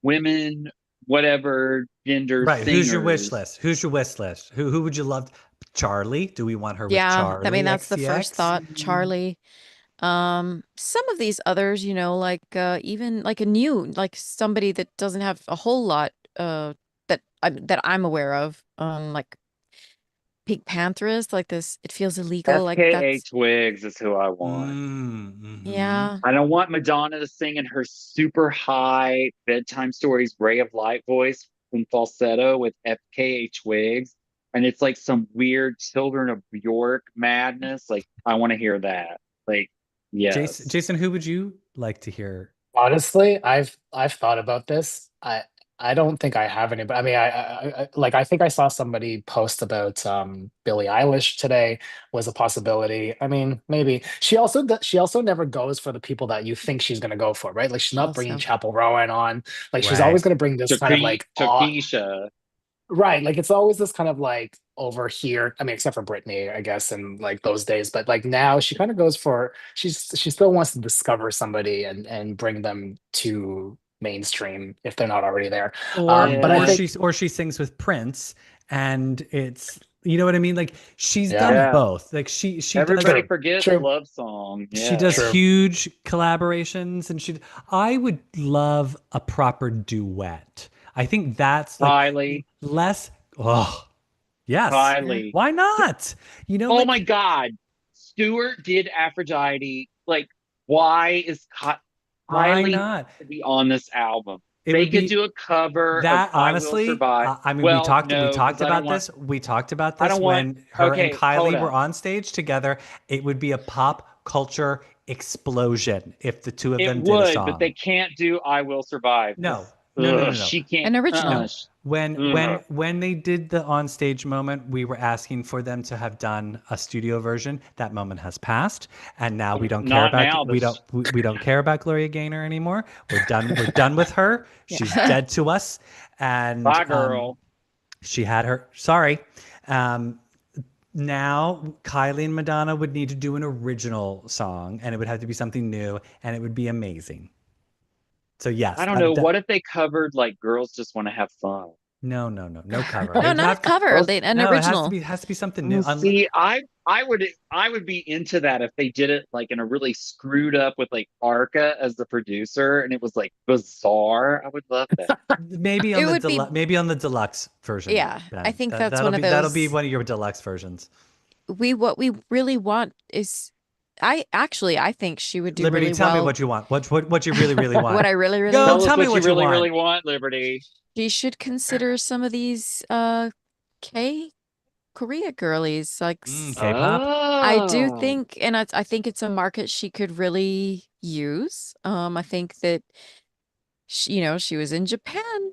women, whatever gender Right. Who's your wish singers? list? Who's your wish list? Who would you love? Charlie? Do we want her with Yeah, I mean Charlie that's the first XCX? thought. Charlie. Some of these others, like even like a new, like somebody that doesn't have a whole lot that I'm aware of. Like Pink Panthers, like this, it feels illegal. Like FKA that's Twigs is who I want. Mm-hmm. yeah. I don't want Madonna to sing in her super high bedtime stories, Ray of Light voice in falsetto with FKA Twigs. And it's like some weird Children of Bjork madness. Like, I want to hear that. Like, Yes. Jason, who would you like to hear? Honestly, I've thought about this. I don't think I have any, but I mean, I think I saw somebody post about Billie Eilish today was a possibility. I mean, maybe she also never goes for the people that you think she's gonna go for, right? Like she's not bringing Also. Chapel Rowan on. Like she's always Right. gonna bring this kind of like awe. Takesha. Right, like it's always this kind of like over here. I mean, except for Britney, I guess, in like those days. But like now, she kind of goes for she still wants to discover somebody and bring them to mainstream if they're not already there. Or But I or Yeah. think, she sings with Prince, and it's, you know what I mean? Like she's yeah, done Yeah. both. Like she does Everybody true, forgets true, Love Song. she Yeah. does true. huge collaborations, and I would love a proper duet. I think that's like Kylie. less. Oh, yes. Yeah. Kylie. Why not? You know, Oh my like, God. Stewart did Aphrodite. Like, why is why Kylie not? to be on this album? It They would could be do a cover of that, I Will honestly. Survive. I mean, Well, we no, because talked I don't about want, this. We talked about I this don't want, when her and okay, hold Kylie were up. on stage together. It would be a pop culture explosion if the two of It them did a would, but they song. can't do I Will Survive No, because no. she can't. An original. No. When Ugh. when they did the on stage moment, we were asking for them to have done a studio version. That moment has passed, and now we don't care Not about now. This we don't care about Gloria Gaynor anymore. We're done with her. She's Yeah. dead to us, and bye, girl. she had her. Sorry. Um, Now Kylie and Madonna would need to do an original song, and it would have to be something new, and it would be amazing. So I yes, don't know. What if they covered like "Girls Just Want to Have Fun"? no cover. It No, would not a have to. cover. Girls, They an No, original. it has to be something new. oh, see, I would be into that if they did it like in a really screwed up with like Arca as the producer, and it was like bizarre. I would love that. Maybe on It the would be, maybe on the deluxe version, yeah. I Ben. think that's one of That'll be those one of your deluxe versions. what we really want is I think she would do Liberty, really tell me well. what you want. What you really want. What I really, really Go, want. Tell us tell me what you what you really, want. really want, Liberty. She should consider some of these K Korea girlies. Like K-pop. I do Oh, think, and I think it's a market she could really use. I think that she was in Japan.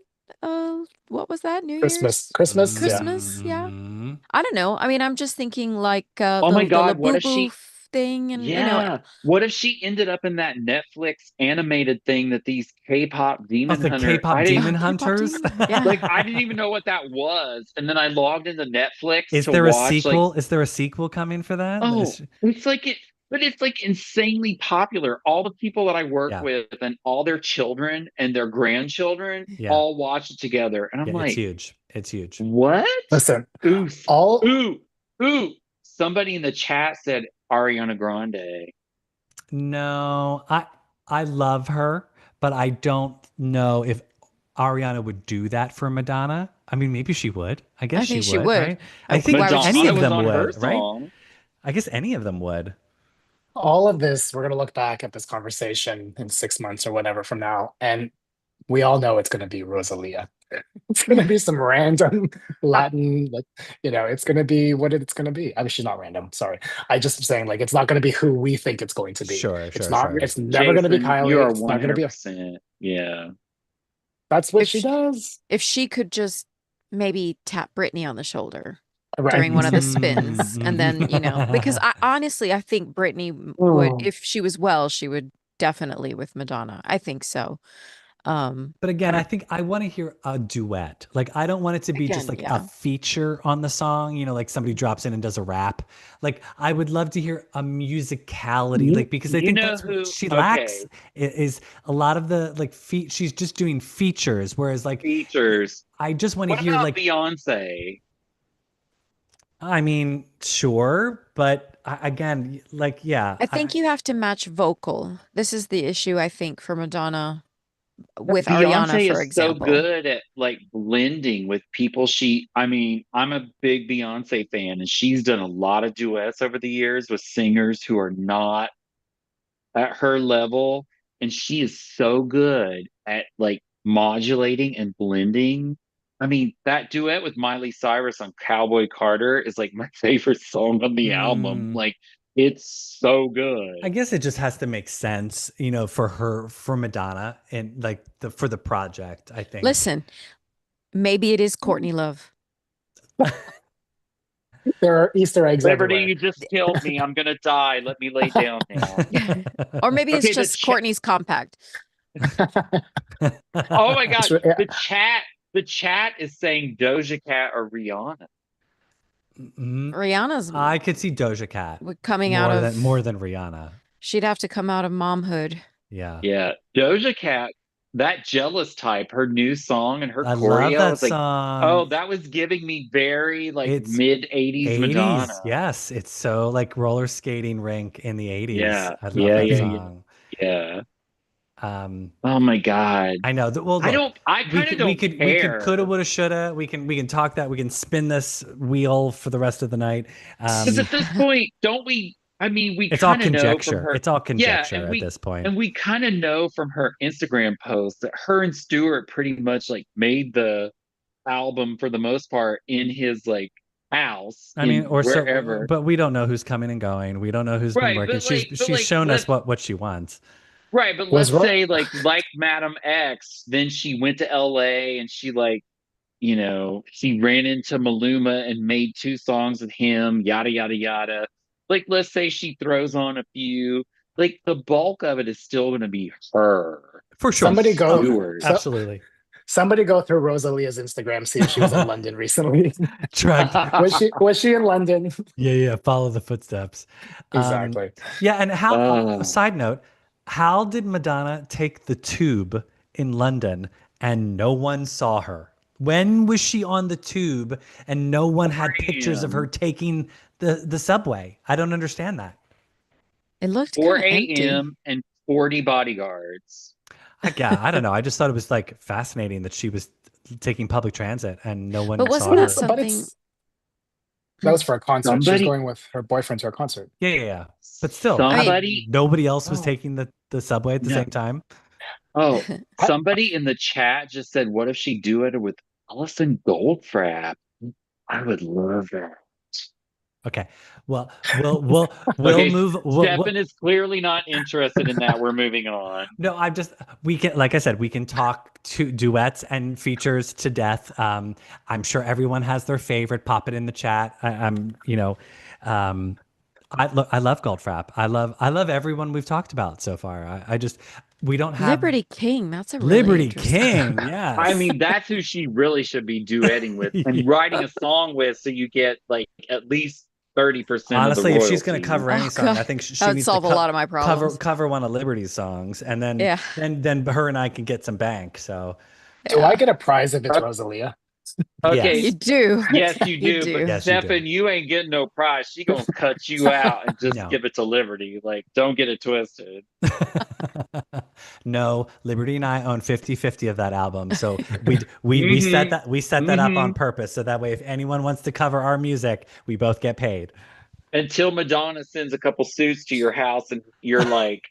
What was that? New Year's? Christmas, yeah. Christmas? Yeah. I don't know. I mean, I'm just thinking like oh my the God, what if Labubu she? thing, and Yeah, what if she ended up in that Netflix animated thing that these K-pop Oh, demon the hunter? K-pop I didn't Demon oh, K-pop Hunters. demon. Yeah. like. I didn't even know what that was, and then I logged into Netflix Is to there a watch like. sequel? Is there a sequel coming for that? Oh, it's like it, but it's like insanely popular. All the people that I work Yeah, with and all their children and their grandchildren yeah. all watch it together. And I'm Yeah, it's like, huge. It's huge. what? Listen, Ooh, all ooh, ooh. Somebody in the chat said Ariana Grande. No, I love her, but I don't know if Ariana would do that for Madonna. I mean, maybe she would. I guess I she think she would, would. right? I think Why would she any Madonna of say was them on no? her would, right? song. I guess any of them would. all of this, we're gonna look back at this conversation in 6 months or whatever from now, and we all know it's gonna be Rosalia. It's gonna be some random Latin, like, it's gonna be what it's gonna be. I mean, she's not random. Sorry, I just am saying, like, it's not gonna be who we think it's going to be. Sure, It's sure, not. sure. It's never gonna be Jason, you Kylie. are It's not gonna be. 100%. Yeah. That's what If she she, does. if she could just maybe tap Brittany on the shoulder Right. during one of the spins, and then because Mm. I honestly I think Brittany would, Oh. if she was well, she would definitely with Madonna. I think so. But again, I I don't, think I want to hear a duet. Like, I don't want it to be just again, like a yeah. feature on the song, like somebody drops in and does a rap. Like, I would love to hear a musicality, You, like, because I you think know that's what who? she lacks Okay. is a lot of the like she's just doing features. Whereas, like, Features. I just want to What hear, about like, Beyonce? I mean, sure, but again, like, yeah, I think you have to match vocal. This is the issue I think for Madonna with Ariana, Beyonce for is so example. good at like blending with people. I mean, I'm a big Beyonce fan, and she's done a lot of duets over the years with singers who are not at her level. And she is so good at like modulating and blending. I mean, that duet with Miley Cyrus on Cowboy Carter is like my favorite song on the album. Mm, Like, It's so I good. guess it just has to make sense, for Madonna and like for the project, I think. Listen, maybe it is Courtney Love. There are Easter eggs Liberty, everywhere. you just killed me. I'm gonna die. Let me lay down now. Or maybe it's Okay, just Courtney's compact. oh my God, Yeah. the chat is saying Doja Cat or Rihanna. Rihanna's I could see Doja Cat coming out more than Rihanna. she'd have to come out of momhood. Yeah. Yeah, Doja Cat, that jealous type, her new song and her I love choreo that was like, oh, song. that was giving me very like It's mid 80s Madonna. 80s. Yes, it's so like roller skating rink in the 80s. Yeah, I love yeah, that yeah, yeah, song. yeah. Um, Oh my God. I know that. Well, I look, don't, I we kind of could, we don't could, we could, coulda, care. woulda, shoulda. We can talk that. We can spin this wheel for the rest of the night. Because at this point, don't we? I mean, we It's all kind of know from conjecture. her, It's all yeah, conjecture at this point. and we kind of know from her Instagram post that her and Stewart pretty much like made the album for the most part in his like house I mean, in or so, wherever. but we don't know who's coming and going. We don't know who's been Right, working. She's like shown us let's what she wants. right, but Was let's Ro- say like Madam X, then she went to LA and she like she ran into Maluma and made two songs with him, yada, yada, yada. Like, let's say she throws on a few, like, the bulk of it is still going to be her For and sure. somebody Oh, go Stewart. so absolutely. somebody go through Rosalia's Instagram, see if she was in London recently. Track. Was she in London? Yeah, yeah. Follow the footsteps. Um, Exactly. yeah, and uh, side note, how did Madonna take the tube in London and no one saw her? When was she on the tube and no one had pictures of her 4 a.m. taking the subway? I don't understand that. It looked kind 4 of empty. a.m. and 40 bodyguards. Yeah, I don't know. I just thought it was like fascinating that she was taking public transit and no But one saw wasn't that her. But something? it's that was for a concert. She was Somebody, going with her boyfriend to a concert. Yeah, yeah, yeah. But still, I mean, nobody else was oh, taking the subway at the no. same time. Oh, I, somebody in the chat just said, what if she do it with Allison Goldfrapp? I would love that. Okay. Well, we'll Okay, move. Stefan is clearly not interested in that. We're moving on. No, we can, like I said, we can talk to duets and features to death. I'm sure everyone has their favorite. Pop it in the chat. Um, I love Goldfrapp. I love everyone we've talked about so far. We don't have Liberty King, that's a really Liberty interesting. King. I Yes. mean, that's who she really should be duetting with and Yeah. writing a song with so you get like at least 30% of the Honestly, if she's going to royalties. cover any Oh song, God, I think that she would needs to solve a lot of my problems. cover one of Liberty's songs, and then Yeah, then her and I can get some bank. So do I yeah. get a prize if it's O- Rosalia? Okay, You yes, do. yes, you You do, but do. yes, you do. Stefan, you ain't getting no prize. She gonna cut you out and just No. give it to Liberty. Like, don't get it twisted. No, Liberty and I own 50-50 of that album. So we set Mm-hmm. that up on Mm-hmm. purpose. So that way, if anyone wants to cover our music, we both get paid. Until Madonna sends a couple suits to your house and you're like,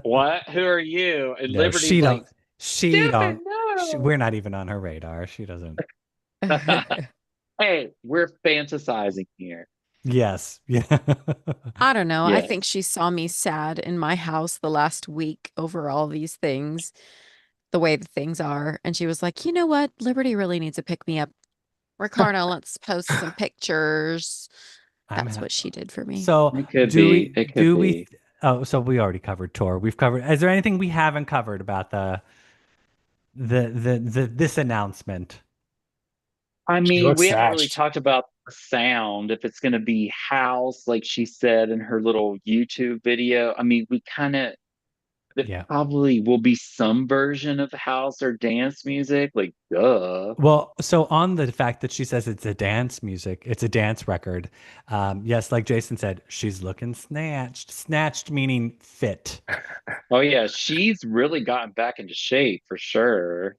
what? Who are you? And No, Liberty's like, she don't, Stefan, no. we're not even on her radar. She doesn't. Hey, we're fantasizing here. Yes. Yeah. I don't know. I think Yes. she saw me sad in my house the last week over all these things, the way the things are. And she was like, you know what? Liberty really needs to pick me up. Ricardo, let's post some pictures. I'm That's ha- what she did for me. So It could do be. we It could do we be. oh, so we already covered tour. We've covered, is there anything we haven't covered about the this announcement? I She mean, looks we haven't really snatched. talked about the sound, if it's going to be house, like she said in her little YouTube video. I mean, we kind of, it Yeah. probably will be some version of house or dance music. Like, duh. Well, so on the fact that she says it's a dance music, it's a dance record. Yes, like Jason said, she's looking snatched. Snatched meaning fit. Oh, yeah. She's really gotten back into shape for sure.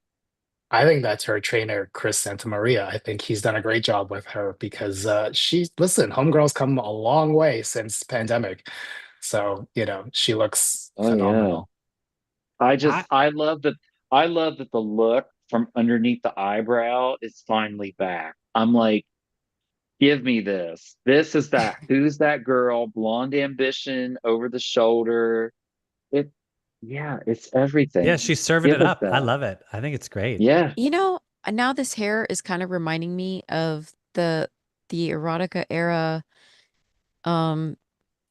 I think that's her trainer, Chris Santamaria. I think he's done a great job with her because listen, homegirl's come a long way since pandemic. So, she looks Oh, yeah. phenomenal. I I love that. I love that the look from underneath the eyebrow is finally back. I'm like, Give me this. This is that who's that girl, blonde ambition over the shoulder. It yeah, it's Yeah, everything. she's serving Give it us up. I that. love it. I think it's great. Yeah. You know, now this hair is kind of reminding me of the erotica era, um,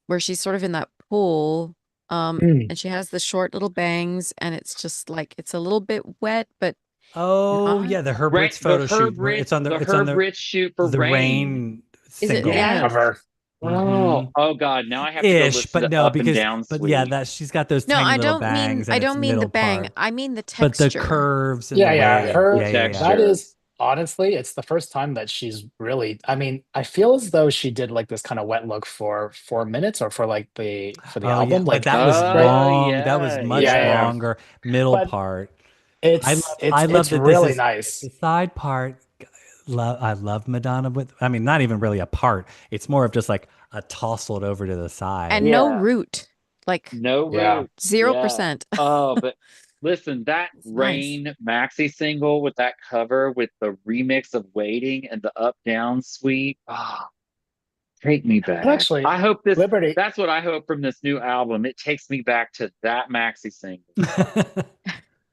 where she's sort of in that pool, Mm. and she has the short little bangs, and it's just like it's a little bit wet, but Oh not. yeah, the Herb Right. Ritts photo shoot where The it's on Herb Rich shoot for the Rain. rain Is it? single. Yeah, Yeah. Yes. cover. Mm-hmm. Oh God. Now I have to go Ish, listen but to no, Up and because Down but yeah, Sweet. that she's got those No, tiny little bangs and I it's don't mean the middle bang. part. I mean the But the texture. curves and the Yeah, yeah. way, The Her, yeah, yeah, yeah. that texture. is honestly, it's the first time that she's really, I mean, I feel as though she did like this kind of wet look for 4 minutes or for like for the Oh yeah, album. but Like, that was right? Oh long. That was yeah, much Yeah, yeah, yeah. yeah. longer middle But part. it's I it's love it's that this really is the nice. side part. I love Madonna with. I mean, not even really a part. It's more of just like a tousled over to the side. And no Yeah. root. Like No Yeah. root. Yeah. 0%. Oh, but listen, that It's nice. Rain maxi single with that cover with the remix of Waiting and the up down suite. Ah, take me But back. actually, I hope this, Liberty, that's what I hope from this new album. It takes me back to that maxi single.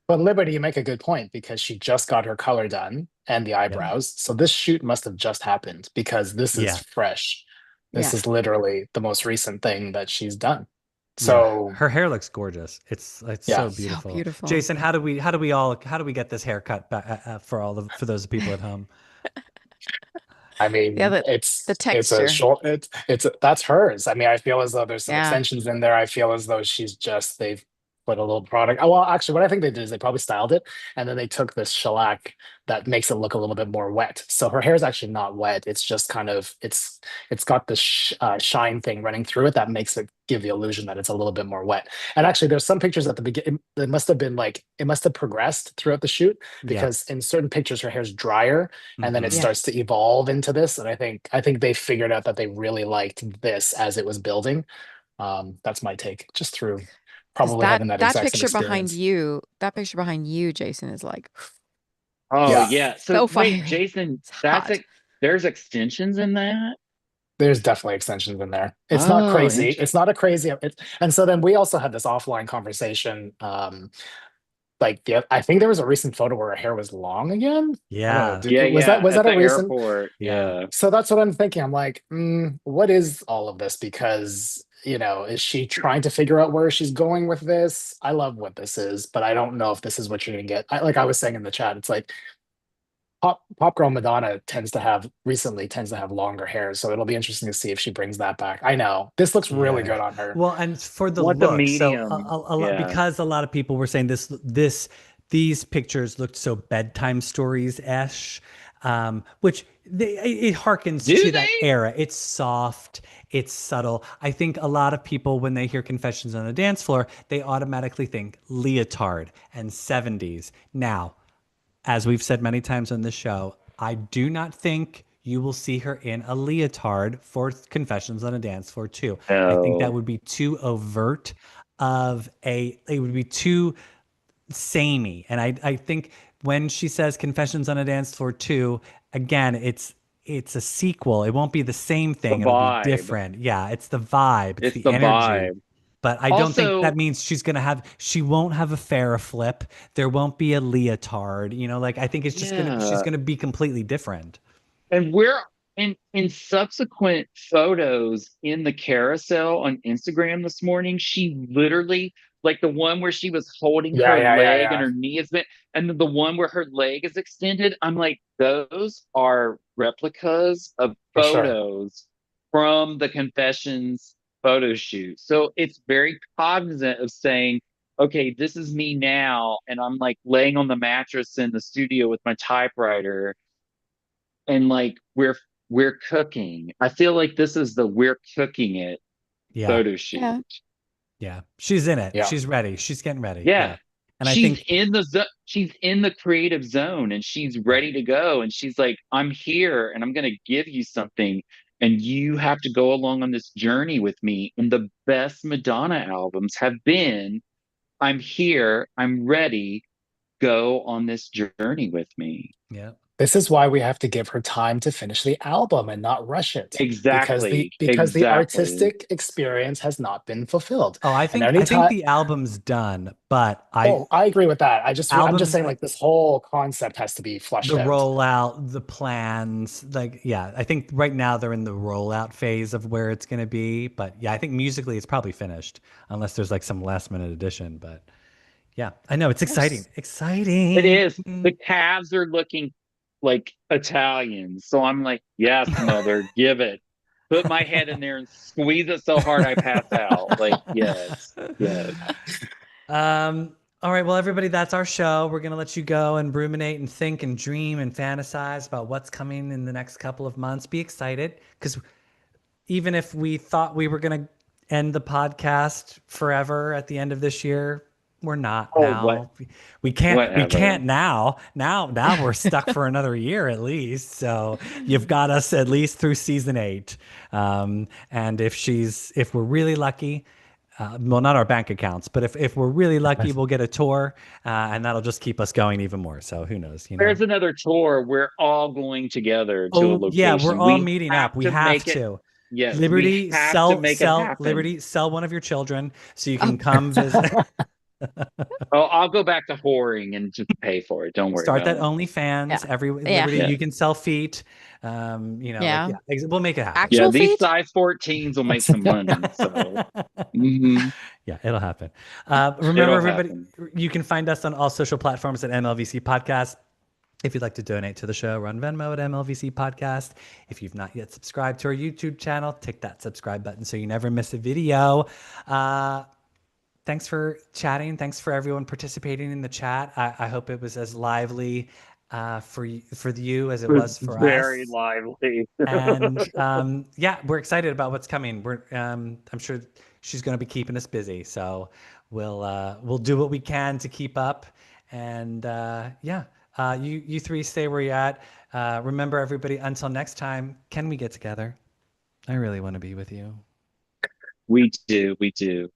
but Liberty, you make a good point because she just got her color done and the Yep. eyebrows. So this shoot must have just happened because this is Yeah. fresh. This Yeah. is literally the most recent thing that she's done. Yeah. So Her hair looks gorgeous. It's yeah, so So beautiful. beautiful. Jason, how do we get this haircut for those people at home? I Yeah, mean, the it's a texture. short, that's hers. I mean, I feel as though there's some Yeah. extensions in there. I feel as though they've put a little product. Oh, well, actually, what I think they did is they probably styled it and then they took this shellac that makes it look a little bit more wet. So her hair is actually not wet. It's just kind of it's got this shine thing running through it that makes it give the illusion that it's a little bit more wet. And actually, there's some pictures at the beginning. It must have been like it must have progressed throughout the shoot Yeah. because in certain pictures her hair's drier and then it Hmm. Yeah. starts to evolve into this. And I think they figured out that they really liked this as it was building. That's my take, just through Because probably having that that exact same picture behind experience. you, that picture behind you, Jason, is like Oh Yeah, yeah. So so wait, fiery. Jason, It's hot. there's extensions in that? there's definitely extensions in there. It's not Oh, crazy. interesting. It's not a crazy. And so then we also had this offline conversation. Like I think there was a recent photo where her hair was long again. I don't know. Yeah. Yeah, Was that yeah, was at that the a recent? airport. Yeah. Yeah. So that's what I'm thinking. I'm like, what is all of this? Because, is she trying to figure out where she's going with this? I love what this is, but I don't know if this is what you're gonna get. Like I was saying in the chat, it's like pop girl Madonna tends to have longer hair, so it'll be interesting to see if she brings that back. I know this looks really Yeah. good on her. Well, and for the Want the look, so medium. Yeah. because a lot of people were saying these pictures looked so bedtime stories ish, which it harkens Do to that they? era. It's soft, it's subtle. I think a lot of people when they hear Confessions on the Dance Floor, they automatically think leotard and 70s. Now, as we've said many times on this show, I do not think you will see her in a leotard for Confessions on a Dance Floor too. I think that No. would be too overt it would be too samey. And I think when she says Confessions on a Dance Floor 2, again, it's a sequel. It won't be the same The thing. It'll be vibe. different. Yeah, it's the vibe, it's It's the the energy. vibe. But I don't think that Also, means she won't have a Farrah flip. There won't be a leotard. Like I think it's just she's yeah. gonna be completely different. And we're in subsequent photos in the carousel on Instagram this morning, she literally like the one where she was holding Yeah, her yeah, yeah, leg and yeah, her knee is bent, and then the one where her leg is extended. I'm like, those are replicas of for sure. photos from the Confessions photo shoot. So it's very cognizant of saying, okay, this is me now, and I'm like laying on the mattress in the studio with my typewriter and like we're cooking. I feel like this is the we're cooking it Yeah, photo shoot. Yeah. yeah. She's in it. Yeah. She's ready. She's getting ready. Yeah. Yeah. And I think She's in the creative zone and she's yeah, ready to go and she's like, I'm here and I'm going to give you something and you have to go along on this journey with me. And the best Madonna albums have been, I'm here, I'm ready, go on this journey with me. yeah. This is why we have to give her time to finish the album and not rush it. Exactly. Because the Exactly. artistic experience has not been fulfilled. Oh, And I think anytime the album's done, but I agree with that. I'm just album saying like this whole concept has to be the flushed out. rollout, the plans, like yeah, I think right now they're in the rollout phase of where it's going to be, but yeah, I think musically it's probably finished unless there's like some last minute addition, but yeah, I know it's exciting. Yes. It Exciting. is. The calves are looking like Italian. So I'm like, yes, mother, give it. Put my head in there and squeeze it so hard I pass out. Like, yes, yes. All right, well, everybody, that's our show. We're gonna let you go and ruminate and think and dream and fantasize about what's coming in the next couple of months. Be excited, because even if we thought we were gonna end the podcast forever at the end of this year, we're not Oh, now. We whatever. can't now. Now we're stuck for another year at least. So you've got us at least through season 8. And if we're really lucky, well, not our bank accounts, but if we're really lucky, we'll get a tour, and that'll just keep us going even more. So who knows, you know? There's another tour. We're all going together to a Oh yeah, we're location. all We meeting have up. We to have make it. to. Yes, we Liberty, have to make it happen. Liberty, sell one of your children so you Oh, can come visit. Oh, I'll go back to whoring and just pay for it. Don't worry Start about that it. OnlyFans. yeah. Every Yeah. Liberty, Yeah. you can sell feet. Like Yeah. yeah, we'll make it happen. Yeah, Actual these feet? size 14s will make some money. So mhm, Yeah, it'll happen. Remember, it'll everybody, happen. you can find us on all social platforms at MLVC Podcast. If you'd like to donate to the show, run Venmo at MLVC Podcast. If you've not yet subscribed to our YouTube channel, tick that subscribe button so you never miss a video. Thanks for chatting. Thanks for everyone participating in the chat. I hope it was as lively for you as it It was was for very us. lively. And yeah, we're excited about what's coming. I'm sure she's going to be keeping us busy. So we'll do what we can to keep up. And yeah, you three stay where you're at. Remember, everybody, until next time, can we get together? I really want to be with you. We do. We do.